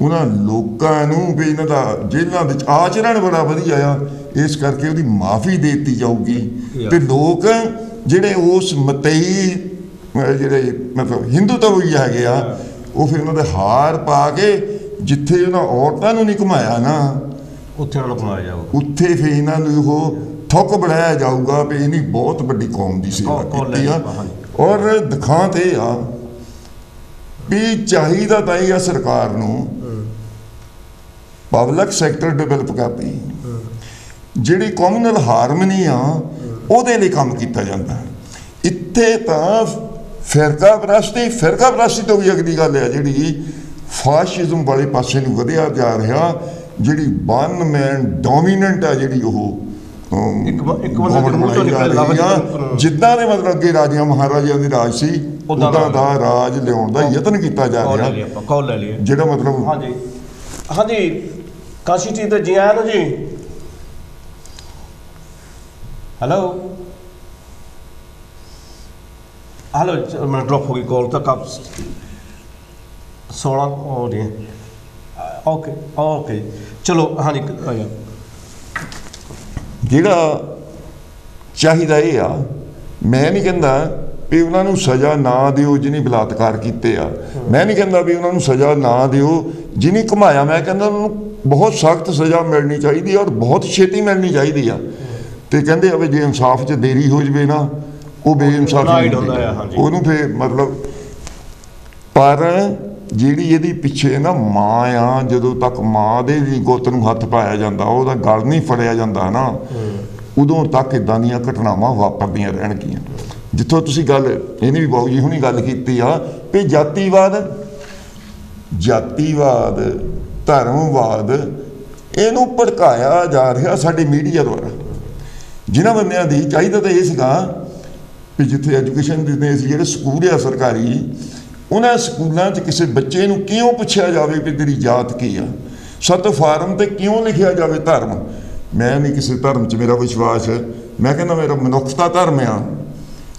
ਉਹਨਾਂ ਲੋਕਾਂ ਨੂੰ ਵੀ ਇਹਨਾਂ ਦਾ ਜੇਲ੍ਹਾਂ ਵਿੱਚ ਆਚਰਣ ਬੜਾ ਵਧੀਆ ਆ, ਇਸ ਕਰਕੇ ਉਹਦੀ ਮਾਫੀ ਦੇ ਦਿੱਤੀ ਜਾਊਗੀ। ਤੇ ਲੋਕ ਜਿਹੜੇ ਉਸ ਮਤਈ ਜਿਹੜੇ ਮਤਲਬ ਹਿੰਦੂਤਵੀ ਹੈਗੇ ਆ, ਉਹ ਫਿਰ ਉਹਨਾਂ ਦੇ ਹਾਰ ਪਾ ਕੇ ਜਿੱਥੇ ਉਹਨਾਂ ਔਰਤਾਂ ਨੂੰ ਨਹੀਂ ਘੁਮਾਇਆ ਨਾ, ਉੱਥੇ ਉਹਨਾਂ ਨੂੰ ਘੁਮਾਇਆ ਜਾਊਗਾ। ਉੱਥੇ ਫਿਰ ਇਹਨਾਂ ਨੂੰ ਉਹ ਥੁੱਕ ਬਣਾਇਆ ਜਾਊਗਾ ਵੀ ਇਹਨੀ ਬਹੁਤ ਵੱਡੀ ਕੌਮ ਦੀ ਸੇਵਾ ਕੀਤੀ ਆ। ਔਰ ਦਿਖਾਉਂਦੇ ਆ ਵੀ ਚਾਹੀਦਾ ਤਾਂ ਇਹ ਆ ਸਰਕਾਰ ਨੂੰ ਪਬਲਿਕ ਸੈਕਟਰ ਡਿਵੈਲਪ ਕਰਦੀ, ਜਿਹੜੀ ਕਮਿਊਨਲ ਹਾਰਮਨੀ ਆ ਉਹਦੇ ਲਈ ਕੰਮ ਕੀਤਾ ਜਾਂਦਾ। ਇੱਥੇ ਤਾਂ ਫਿਰਕਾ ਪ੍ਰਸਤੀ ਤੋਂ ਵੀ ਅਗਲੀ ਗੱਲ ਹੈ, ਜਿਹੜੀ ਫਾਸ਼ਿਜ਼ਮ ਵਾਲੇ ਪਾਸੇ ਨੂੰ ਵਧਿਆ ਜਾ ਰਿਹਾ, ਜਿਹੜੀ ਵਨ ਮੈਨ ਡੋਮੀਨੈਂਟ ਆ, ਜਿਹੜੀ ਉਹ ਜਿੱਦਾਂ ਦੇ ਮਤਲਬ ਅੱਗੇ ਰਾਜਿਆਂ ਮਹਾਰਾਜਿਆਂ ਦੇ ਰਾਜ ਸੀ, ਉਦਾਂ ਦਾ ਰਾਜ ਲਿਆਉਣ ਦਾ ਯਤਨ ਕੀਤਾ ਜਾ ਰਿਹਾ। ਜਿਹੜਾ ਮਤਲਬ ਹਾਂਜੀ ਕਾਸ਼ੀ ਜੀ ਤੇ ਜੀ ਆਇਆਂ ਨੂੰ ਜੀ। ਹੈਲੋ ਮੈਂ ਡ੍ਰੌਪ ਹੋ ਗਈ ਕਾਲ ਤੱਕ ਆਪ 16 ਹੋ ਰਹੀ ਹੈ। ਓਕੇ ਚਲੋ। ਹਾਂਜੀ ਜਿਹੜਾ ਚਾਹੀਦਾ ਇਹ ਆ, ਮੈਂ ਨਹੀਂ ਕਹਿੰਦਾ ਵੀ ਉਹਨਾਂ ਨੂੰ ਸਜ਼ਾ ਨਾ ਦਿਓ ਜਿਹਨੇ ਬਲਾਤਕਾਰ ਕੀਤੇ ਆ, ਮੈਂ ਨਹੀਂ ਕਹਿੰਦਾ ਵੀ ਉਹਨਾਂ ਨੂੰ ਸਜ਼ਾ ਨਾ ਦਿਓ ਜਿਹਨੇ ਘੁਮਾਇਆ, ਮੈਂ ਕਹਿੰਦਾ ਉਹਨਾਂ ਨੂੰ ਬਹੁਤ ਸਖਤ ਸਜ਼ਾ ਮਿਲਣੀ ਚਾਹੀਦੀ ਆ, ਔਰ ਬਹੁਤ ਛੇਤੀ ਮਿਲਣੀ ਚਾਹੀਦੀ ਆ। ਤੇ ਕਹਿੰਦੇ ਆ ਵੀ ਜੇ ਇਨਸਾਫ 'ਚ ਦੇਰੀ ਹੋ ਜਾਵੇ ਨਾ, ਉਹ ਬੇਇਨਸਾਫੀ ਉਹਨੂੰ ਫਿਰ ਮਤਲਬ। ਪਰ ਜਿਹੜੀ ਇਹਦੀ ਪਿੱਛੇ ਨਾ ਮਾਂ ਆ, ਜਦੋਂ ਤੱਕ ਮਾਂ ਦੇ ਵੀ ਗੁੱਤ ਨੂੰ ਹੱਥ ਪਾਇਆ ਜਾਂਦਾ, ਉਹਦਾ ਗਲ ਨਹੀਂ ਫੜਿਆ ਜਾਂਦਾ ਨਾ, ਉਦੋਂ ਤੱਕ ਇਦਾਂ ਦੀਆਂ ਘਟਨਾਵਾਂ ਵਾਪਰਦੀਆਂ ਰਹਿਣਗੀਆਂ। ਜਿੱਥੋਂ ਤੁਸੀਂ ਗੱਲ, ਇਹਨੇ ਵੀ ਬਾਊ ਜੀ ਹੁਣੀ ਗੱਲ ਕੀਤੀ ਆ ਵੀ ਜਾਤੀਵਾਦ ਧਰਮਵਾਦ, ਇਹਨੂੰ ਭੜਕਾਇਆ ਜਾ ਰਿਹਾ ਸਾਡੇ ਮੀਡੀਆ ਦੁਆਰਾ। ਜਿਨ੍ਹਾਂ ਬੰਦਿਆਂ ਦੀ ਚਾਹੀਦਾ ਤਾਂ ਇਹ ਸੀਗਾ ਵੀ ਜਿੱਥੇ ਐਜੂਕੇਸ਼ਨ ਦਿੰਦੇ ਸੀ, ਜਿਹੜੇ ਸਕੂਲ ਆ ਸਰਕਾਰੀ, ਉਹਨਾਂ ਸਕੂਲਾਂ 'ਚ ਕਿਸੇ ਬੱਚੇ ਨੂੰ ਕਿਉਂ ਪੁੱਛਿਆ ਜਾਵੇ ਵੀ ਤੇਰੀ ਜਾਤ ਕੀ ਆ, ਸਤ ਫਾਰਮ 'ਤੇ ਕਿਉਂ ਲਿਖਿਆ ਜਾਵੇ ਧਰਮ। ਮੈਂ ਨਹੀਂ ਕਿਸੇ ਧਰਮ 'ਚ ਮੇਰਾ ਵਿਸ਼ਵਾਸ, ਮੈਂ ਕਹਿੰਦਾ ਮੇਰਾ ਮਨੁੱਖਤਾ ਧਰਮ ਆ,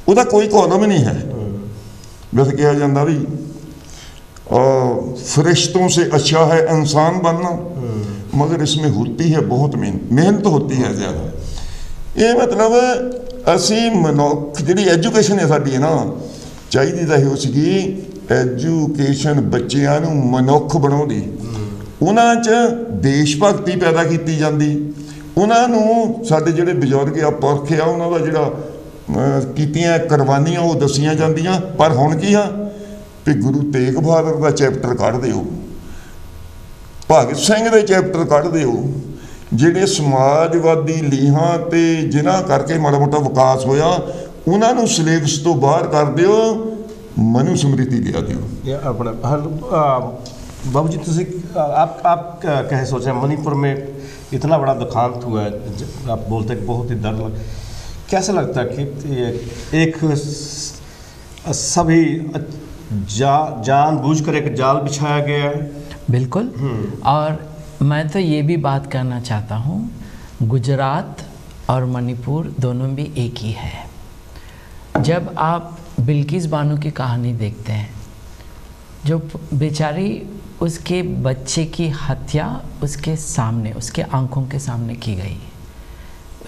ਉਹਦਾ ਕੋਈ ਕਾਲਮ ਨਹੀਂ ਹੈ। ਵੈਸੇ ਕਿਹਾ ਜਾਂਦਾ ਵੀ ਫਰਿਸ਼ਤੋਂ ਸੇ ਅੱਛਾ ਹੈ ਇਨਸਾਨ ਬਣਨਾ, मगर इसमें होती है बहुत मेहनत होती है ज़्यादा। ये मतलब असी मनुख जी एजुकेशन है साडी ना चाहिए तो यह सीगी एजुकेशन बच्चों नूं मनुख बनाउंदी, उन्हां च देश भगती पैदा की जाती, उन्होंने साडे जिहड़े बजुर्ग आ पुरख आ उन्हां दा जिहड़ा कीतियां कुरबानियां वो दसियां जांदियां। पर हुण की आ भी गुरु तेग बहादुर का चैप्टर कढ़ दिओ, भगत सिंह दे चैप्टर कढ़ दिओ, जिहड़े समाजवादी लीहां ते जिन्हां करके माड़ा मोटा विकास होया उन्होंने सिलेबस तो बाहर कर दिओ, मनुस्मृति दिया दिओ। अपना बाबू जी तुसी आप कहे सोचें मणिपुर में इतना बड़ा दुखांत हुआ है, आप बोलते हैं बहुत ही डर लग, कैसा लगता है कि एक सभी जानबूझकर एक जाल बिछाया गया है? बिल्कुल। और मैं तो ये भी बात करना चाहता हूँ, गुजरात और मणिपुर दोनों भी एक ही है। जब आप बिल्किस बानो की कहानी देखते हैं, जो बेचारी उसके बच्चे की हत्या उसके सामने, उसके आंखों के सामने की गई,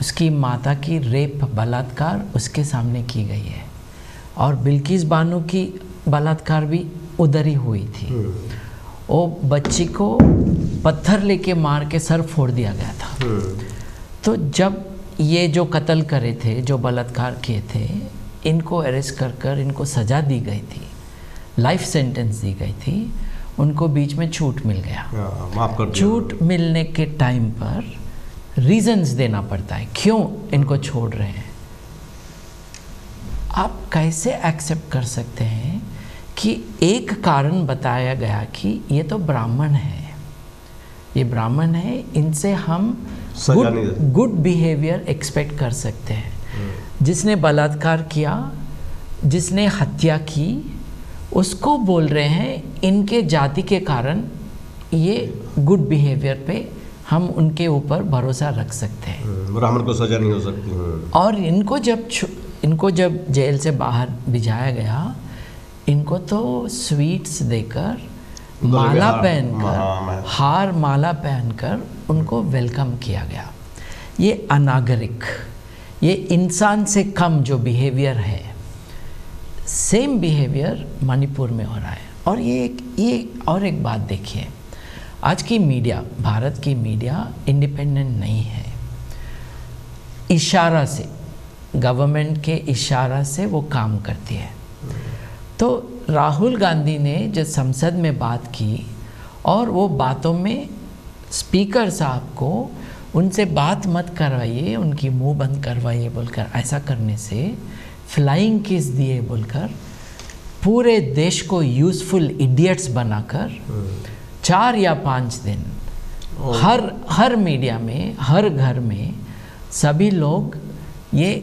उसकी माता की रेप बलात्कार उसके सामने की गई है, और बिल्किस बानो की बलात्कार भी उधर ही हुई थी। वो बच्ची को पत्थर लेके मार के सर फोड़ दिया गया था। तो जब ये जो कत्ल करे थे, जो बलात्कार किए थे, इनको अरेस्ट कर इनको सज़ा दी गई थी, लाइफ सेंटेंस दी गई थी, उनको बीच में छूट मिल गया। माफ कर दिया। छूट मिलने के टाइम पर रीजंस देना पड़ता है क्यों इनको छोड़ रहे हैं। आप कैसे एक्सेप्ट कर सकते हैं कि एक कारण बताया गया कि ये तो ब्राह्मण है, ये ब्राह्मण है, इनसे हम गुड बिहेवियर एक्सपेक्ट कर सकते हैं। जिसने बलात्कार किया, जिसने हत्या की, उसको बोल रहे हैं इनके जाति के कारण ये गुड बिहेवियर पे हम उनके ऊपर भरोसा रख सकते हैं, ब्राह्मण को सजा नहीं हो सकती। और इनको जब जेल से बाहर भिजाया गया, इनको तो स्वीट्स देकर, माला पहनकर, हार माला पहनकर उनको वेलकम किया गया। ये अनागरिक, ये इंसान से कम जो बिहेवियर है, सेम बिहेवियर मणिपुर में हो रहा है। और ये और एक बात देखिए, आज की मीडिया, भारत की मीडिया इंडिपेंडेंट नहीं है। इशारा से, गवर्नमेंट के इशारा से वो काम करती है। तो राहुल गांधी ने जब संसद में बात की और वो बातों में स्पीकर साहब को उनसे बात मत करवाइए, उनकी मुंह बंद करवाइए बोलकर, ऐसा करने से फ्लाइंग किस दिए बोलकर पूरे देश को यूज़फुल इडियट्स बनाकर 4 या 5 दिन हर मीडिया में, हर घर में सभी लोग ये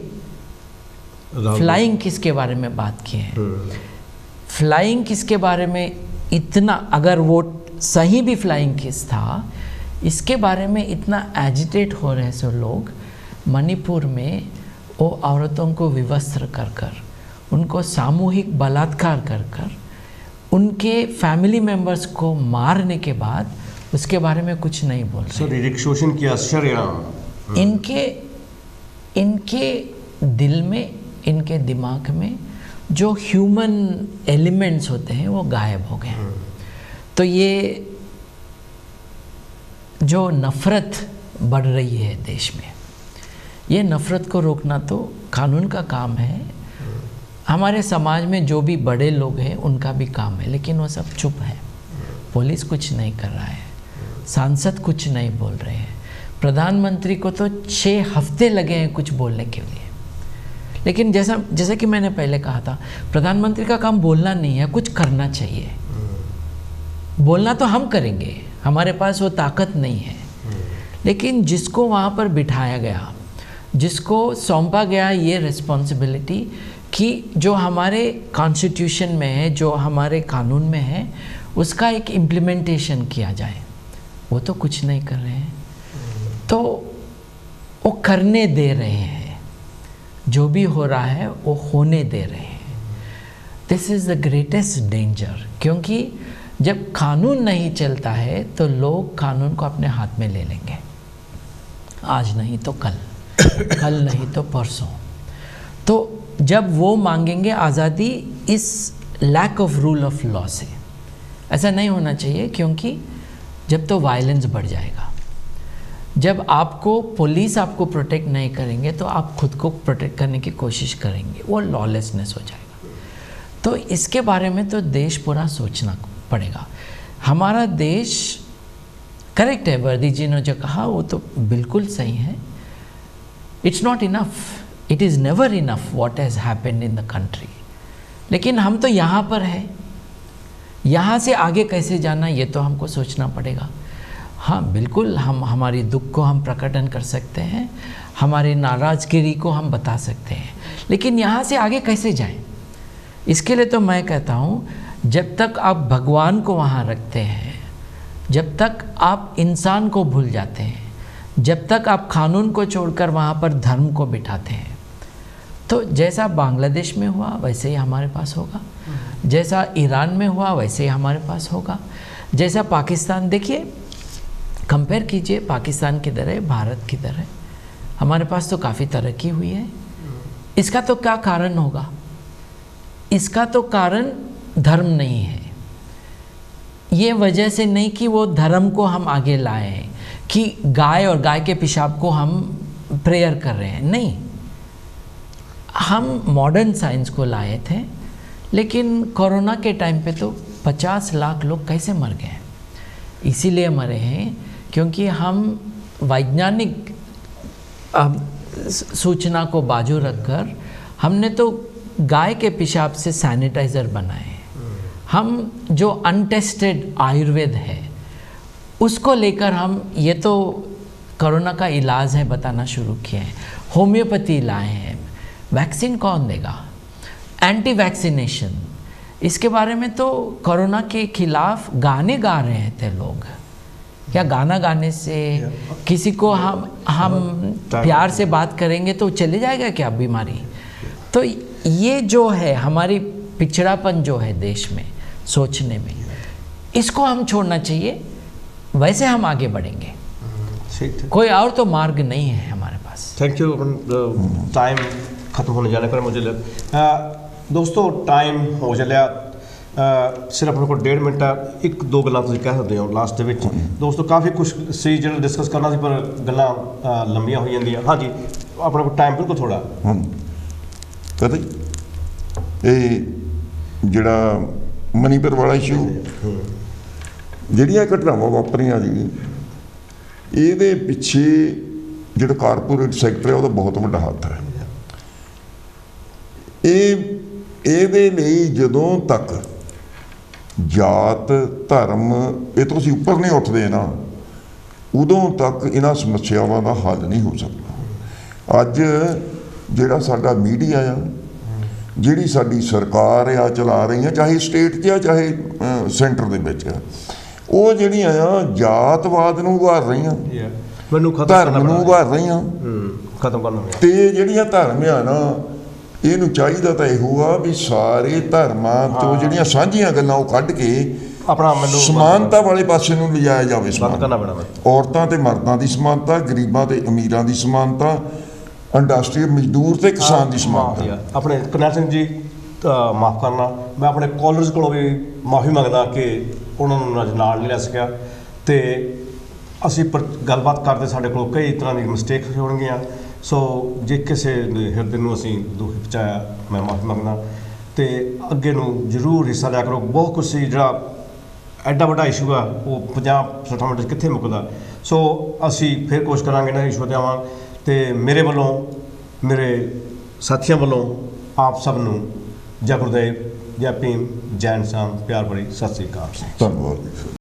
फ्लाइंग किस के बारे में बात किए हैं। फ्लाइंग किस के बारे में इतना, अगर वो सही भी फ्लाइंग किस था, इसके बारे में इतना एजिटेट हो रहे सो लोग मणिपुर में वो औरतों को विवस्त्र कर उनको सामूहिक बलात्कार कर उनके फैमिली मेंबर्स को मारने के बाद उसके बारे में कुछ नहीं बोल रहे। शारीरिक शोषण की आश्चर्य इनके दिल में, इनके दिमाग में जो ह्यूमन एलिमेंट्स होते हैं वो गायब हो गए। तो ये जो नफ़रत बढ़ रही है देश में, ये नफ़रत को रोकना तो कानून का काम है। हमारे समाज में जो भी बड़े लोग हैं उनका भी काम है, लेकिन वो सब चुप है। पुलिस कुछ नहीं कर रहा है, सांसद कुछ नहीं बोल रहे हैं, प्रधानमंत्री को तो 6 हफ्ते लगे हैं कुछ बोलने के लिए। लेकिन जैसा कि मैंने पहले कहा था, प्रधानमंत्री का काम बोलना नहीं है, कुछ करना चाहिए। बोलना तो हम करेंगे, हमारे पास वो ताकत नहीं है, लेकिन जिसको वहाँ पर बिठाया गया, जिसको सौंपा गया ये रिस्पॉन्सिबिलिटी कि जो हमारे कॉन्स्टिट्यूशन में है, जो हमारे कानून में है, उसका एक इम्प्लीमेंटेशन किया जाए, वो तो कुछ नहीं कर रहे हैं। तो वो करने दे रहे हैं, जो भी हो रहा है वो होने दे रहे हैं। This is the greatest danger, क्योंकि जब कानून नहीं चलता है तो लोग कानून को अपने हाथ में ले लेंगे, आज नहीं तो कल, कल नहीं तो परसों। तो जब वो मांगेंगे आज़ादी इस lack of rule of law से, ऐसा नहीं होना चाहिए, क्योंकि जब तो वायलेंस बढ़ जाएगा। जब आपको पुलिस आपको प्रोटेक्ट नहीं करेंगे तो आप खुद को प्रोटेक्ट करने की कोशिश करेंगे, वो लॉलेसनेस हो जाएगा। तो इसके बारे में तो देश पूरा सोचना पड़ेगा। हमारा देश, करेक्ट है, वर्दी जी ने जो कहा वो तो बिल्कुल सही है। It's not enough, it is never enough what has happened in the country. लेकिन हम तो यहाँ पर है, यहाँ से आगे कैसे जाना ये तो हमको सोचना पड़ेगा। हाँ बिल्कुल, हम हमारी दुख को हम प्रकटन कर सकते हैं, हमारी नाराज़गी को हम बता सकते हैं, लेकिन यहाँ से आगे कैसे जाएं? इसके लिए तो मैं कहता हूँ, जब तक आप भगवान को वहाँ रखते हैं, जब तक आप इंसान को भूल जाते हैं, जब तक आप कानून को छोड़कर वहाँ पर धर्म को बिठाते हैं, तो जैसा बांग्लादेश में हुआ वैसे ही हमारे पास होगा, जैसा ईरान में हुआ वैसे ही हमारे पास होगा, जैसा पाकिस्तान, देखिए कंपेयर कीजिए पाकिस्तान किधर है, भारत किधर है। हमारे पास तो काफ़ी तरक्की हुई है। इसका तो क्या कारण होगा? इसका तो कारण धर्म नहीं है। ये वजह से नहीं कि वो धर्म को हम आगे लाए हैं, कि गाय और गाय के पेशाब को हम प्रेयर कर रहे हैं, नहीं। हम मॉडर्न साइंस को लाए थे, लेकिन कोरोना के टाइम पे तो 50 लाख लोग कैसे मर गए? इसीलिए मरे हैं क्योंकि हम वैज्ञानिक सूचना को बाजू रखकर हमने तो गाय के पेशाब से सैनिटाइज़र बनाए। हम जो अनटेस्टेड आयुर्वेद है उसको लेकर हम ये तो कोरोना का इलाज है बताना शुरू किए हैं। होम्योपैथी लाए हैं। वैक्सीन कौन देगा? एंटी वैक्सीनेशन, इसके बारे में तो कोरोना के खिलाफ गाने गा रहे थे लोग। क्या गाना गाने से किसी को हम प्यार से बात करेंगे तो चले जाएगा क्या बीमारी? तो ये जो है हमारी पिछड़ापन जो है देश में सोचने में, इसको हम छोड़ना चाहिए, वैसे हम आगे बढ़ेंगे। कोई और तो मार्ग नहीं है हमारे पास। Thank you. टाइम खत्म होने जाने पर मुझे दोस्तों टाइम हो चलिया, सिर्फ अपने को 1.5 मिनट एक दो गल्लां तुसीं कह सकते हो लास्ट ਦੇ ਵਿੱਚ। दोस्तों काफ़ी कुछ सी जो डिस्कस करना सी पर गल्लां लंबियां हो जांदियां। हाँ जी, अपने को टाइम बिल्कुल थोड़ा पता ये ਜਿਹੜਾ ਮਨੀਪੁਰ ਵਾਲਾ ਇਸ਼ੂ, ਜਿਹੜੀਆਂ ਘਟਨਾਵਾਂ ਵਾਪਰੀਆਂ ਜੀ, ਇਹਦੇ ਪਿੱਛੇ ਜਿਹੜਾ ਕਾਰਪੋਰੇਟ ਸੈਕਟਰ ਹੈ ਉਹਦਾ ਬਹੁਤ ਵੱਡਾ ਹੱਥ ਹੈ। ਇਹਦੇ ਲਈ ਜਦੋਂ ਤੱਕ ਜਾਤ ਧਰਮ ਇਹ ਤੋਂ ਅਸੀਂ ਉੱਪਰ ਨਹੀਂ ਉੱਠਦੇ ਨਾ, ਉਦੋਂ ਤੱਕ ਇਹਨਾਂ ਸਮੱਸਿਆਵਾਂ ਦਾ ਹੱਲ ਨਹੀਂ ਹੋ ਸਕਦਾ। ਅੱਜ ਜਿਹੜਾ ਸਾਡਾ ਮੀਡੀਆ ਆ, ਜਿਹੜੀ ਸਾਡੀ ਸਰਕਾਰ ਆ ਚਲਾ ਰਹੀ ਆ, ਚਾਹੇ ਸਟੇਟ 'ਚ ਆ ਚਾਹੇ ਸੈਂਟਰ ਦੇ ਵਿੱਚ ਆ, ਉਹ ਜਿਹੜੀਆਂ ਆ ਜਾਤਵਾਦ ਨੂੰ ਉਭਾਰ ਰਹੀਆਂ, ਧਰਮ ਨੂੰ ਉਭਾਰ ਰਹੀਆਂ, ਖਤਮ ਕਰਨਾ। ਤੇ ਜਿਹੜੀਆਂ ਧਰਮ ਆ ਨਾ, ਇਹਨੂੰ ਚਾਹੀਦਾ ਤਾਂ ਇਹੋ ਆ ਵੀ ਸਾਰੇ ਧਰਮਾਂ ਤੋਂ ਜਿਹੜੀਆਂ ਸਾਂਝੀਆਂ ਗੱਲਾਂ ਉਹ ਕੱਢ ਕੇ ਆਪਣਾ ਸਮਾਨਤਾ ਵਾਲੇ ਪਾਸੇ ਨੂੰ ਲਿਜਾਇਆ ਜਾਵੇ। ਕਰਨਾ ਪੈਣਾ, ਔਰਤਾਂ ਤੇ ਮਰਦਾਂ ਦੀ ਸਮਾਨਤਾ, ਗਰੀਬਾਂ ਤੇ ਅਮੀਰਾਂ ਦੀ ਸਮਾਨਤਾ, ਇੰਡਸਟਰੀਅਲ ਮਜ਼ਦੂਰ ਤੇ ਕਿਸਾਨ ਦੀ ਸਮਾਨਤਾ। ਆਪਣੇ ਕਰਨੈਲ ਸਿੰਘ ਜੀ ਮਾਫ ਕਰਨਾ, ਮੈਂ ਆਪਣੇ ਕਾਲਰਸ ਕੋਲੋਂ ਵੀ ਮਾਫੀ ਮੰਗਦਾ ਕਿ ਉਹਨਾਂ ਨੂੰ ਅੱਜ ਨਾਲ ਨਹੀਂ ਲੈ ਸਕਿਆ, ਤੇ ਅਸੀਂ ਗੱਲਬਾਤ ਕਰਦੇ ਸਾਡੇ ਕੋਲ ਕਈ ਤਰ੍ਹਾਂ ਦੀ ਮਿਸਟੇਕ ਹੋਣਗੀਆਂ। ਸੋ ਜੇ ਕਿਸੇ ਦੇ ਹਿਰਦੇ ਨੂੰ ਅਸੀਂ ਦੁੱਖ ਪਹੁੰਚਾਇਆ, ਮੈਂ ਮਾਫੀ ਮੰਗਦਾ, ਤੇ ਅੱਗੇ ਨੂੰ ਜ਼ਰੂਰ ਹਿੱਸਾ ਲਿਆ ਕਰੋ। ਬਹੁਤ ਕੁਛ ਸੀ ਜਿਹੜਾ ਐਡਾ ਵੱਡਾ ਇਸ਼ੂ ਆ, ਉਹ 50-60 ਮਿੰਟ 'ਚ ਕਿੱਥੇ ਮੁੱਕਦਾ। ਸੋ ਅਸੀਂ ਫਿਰ ਕੋਸ਼ਿਸ਼ ਕਰਾਂਗੇ ਨਾ ਇਸ਼ੂ 'ਤੇ ਆਵਾਂ। ਤੇ ਮੇਰੇ ਵੱਲੋਂ, ਮੇਰੇ ਸਾਥੀਆਂ ਵੱਲੋਂ ਆਪ ਸਭ ਨੂੰ ਜੈ ਗੁਰਦੇਵ, ਜੈ ਭੀਮ, ਜੈ ਇਨਸਾਨ, ਪਿਆਰ ਭਰੀ ਸਤਿ ਸ੍ਰੀ ਅਕਾਲ। ਧੰਨਵਾਦ।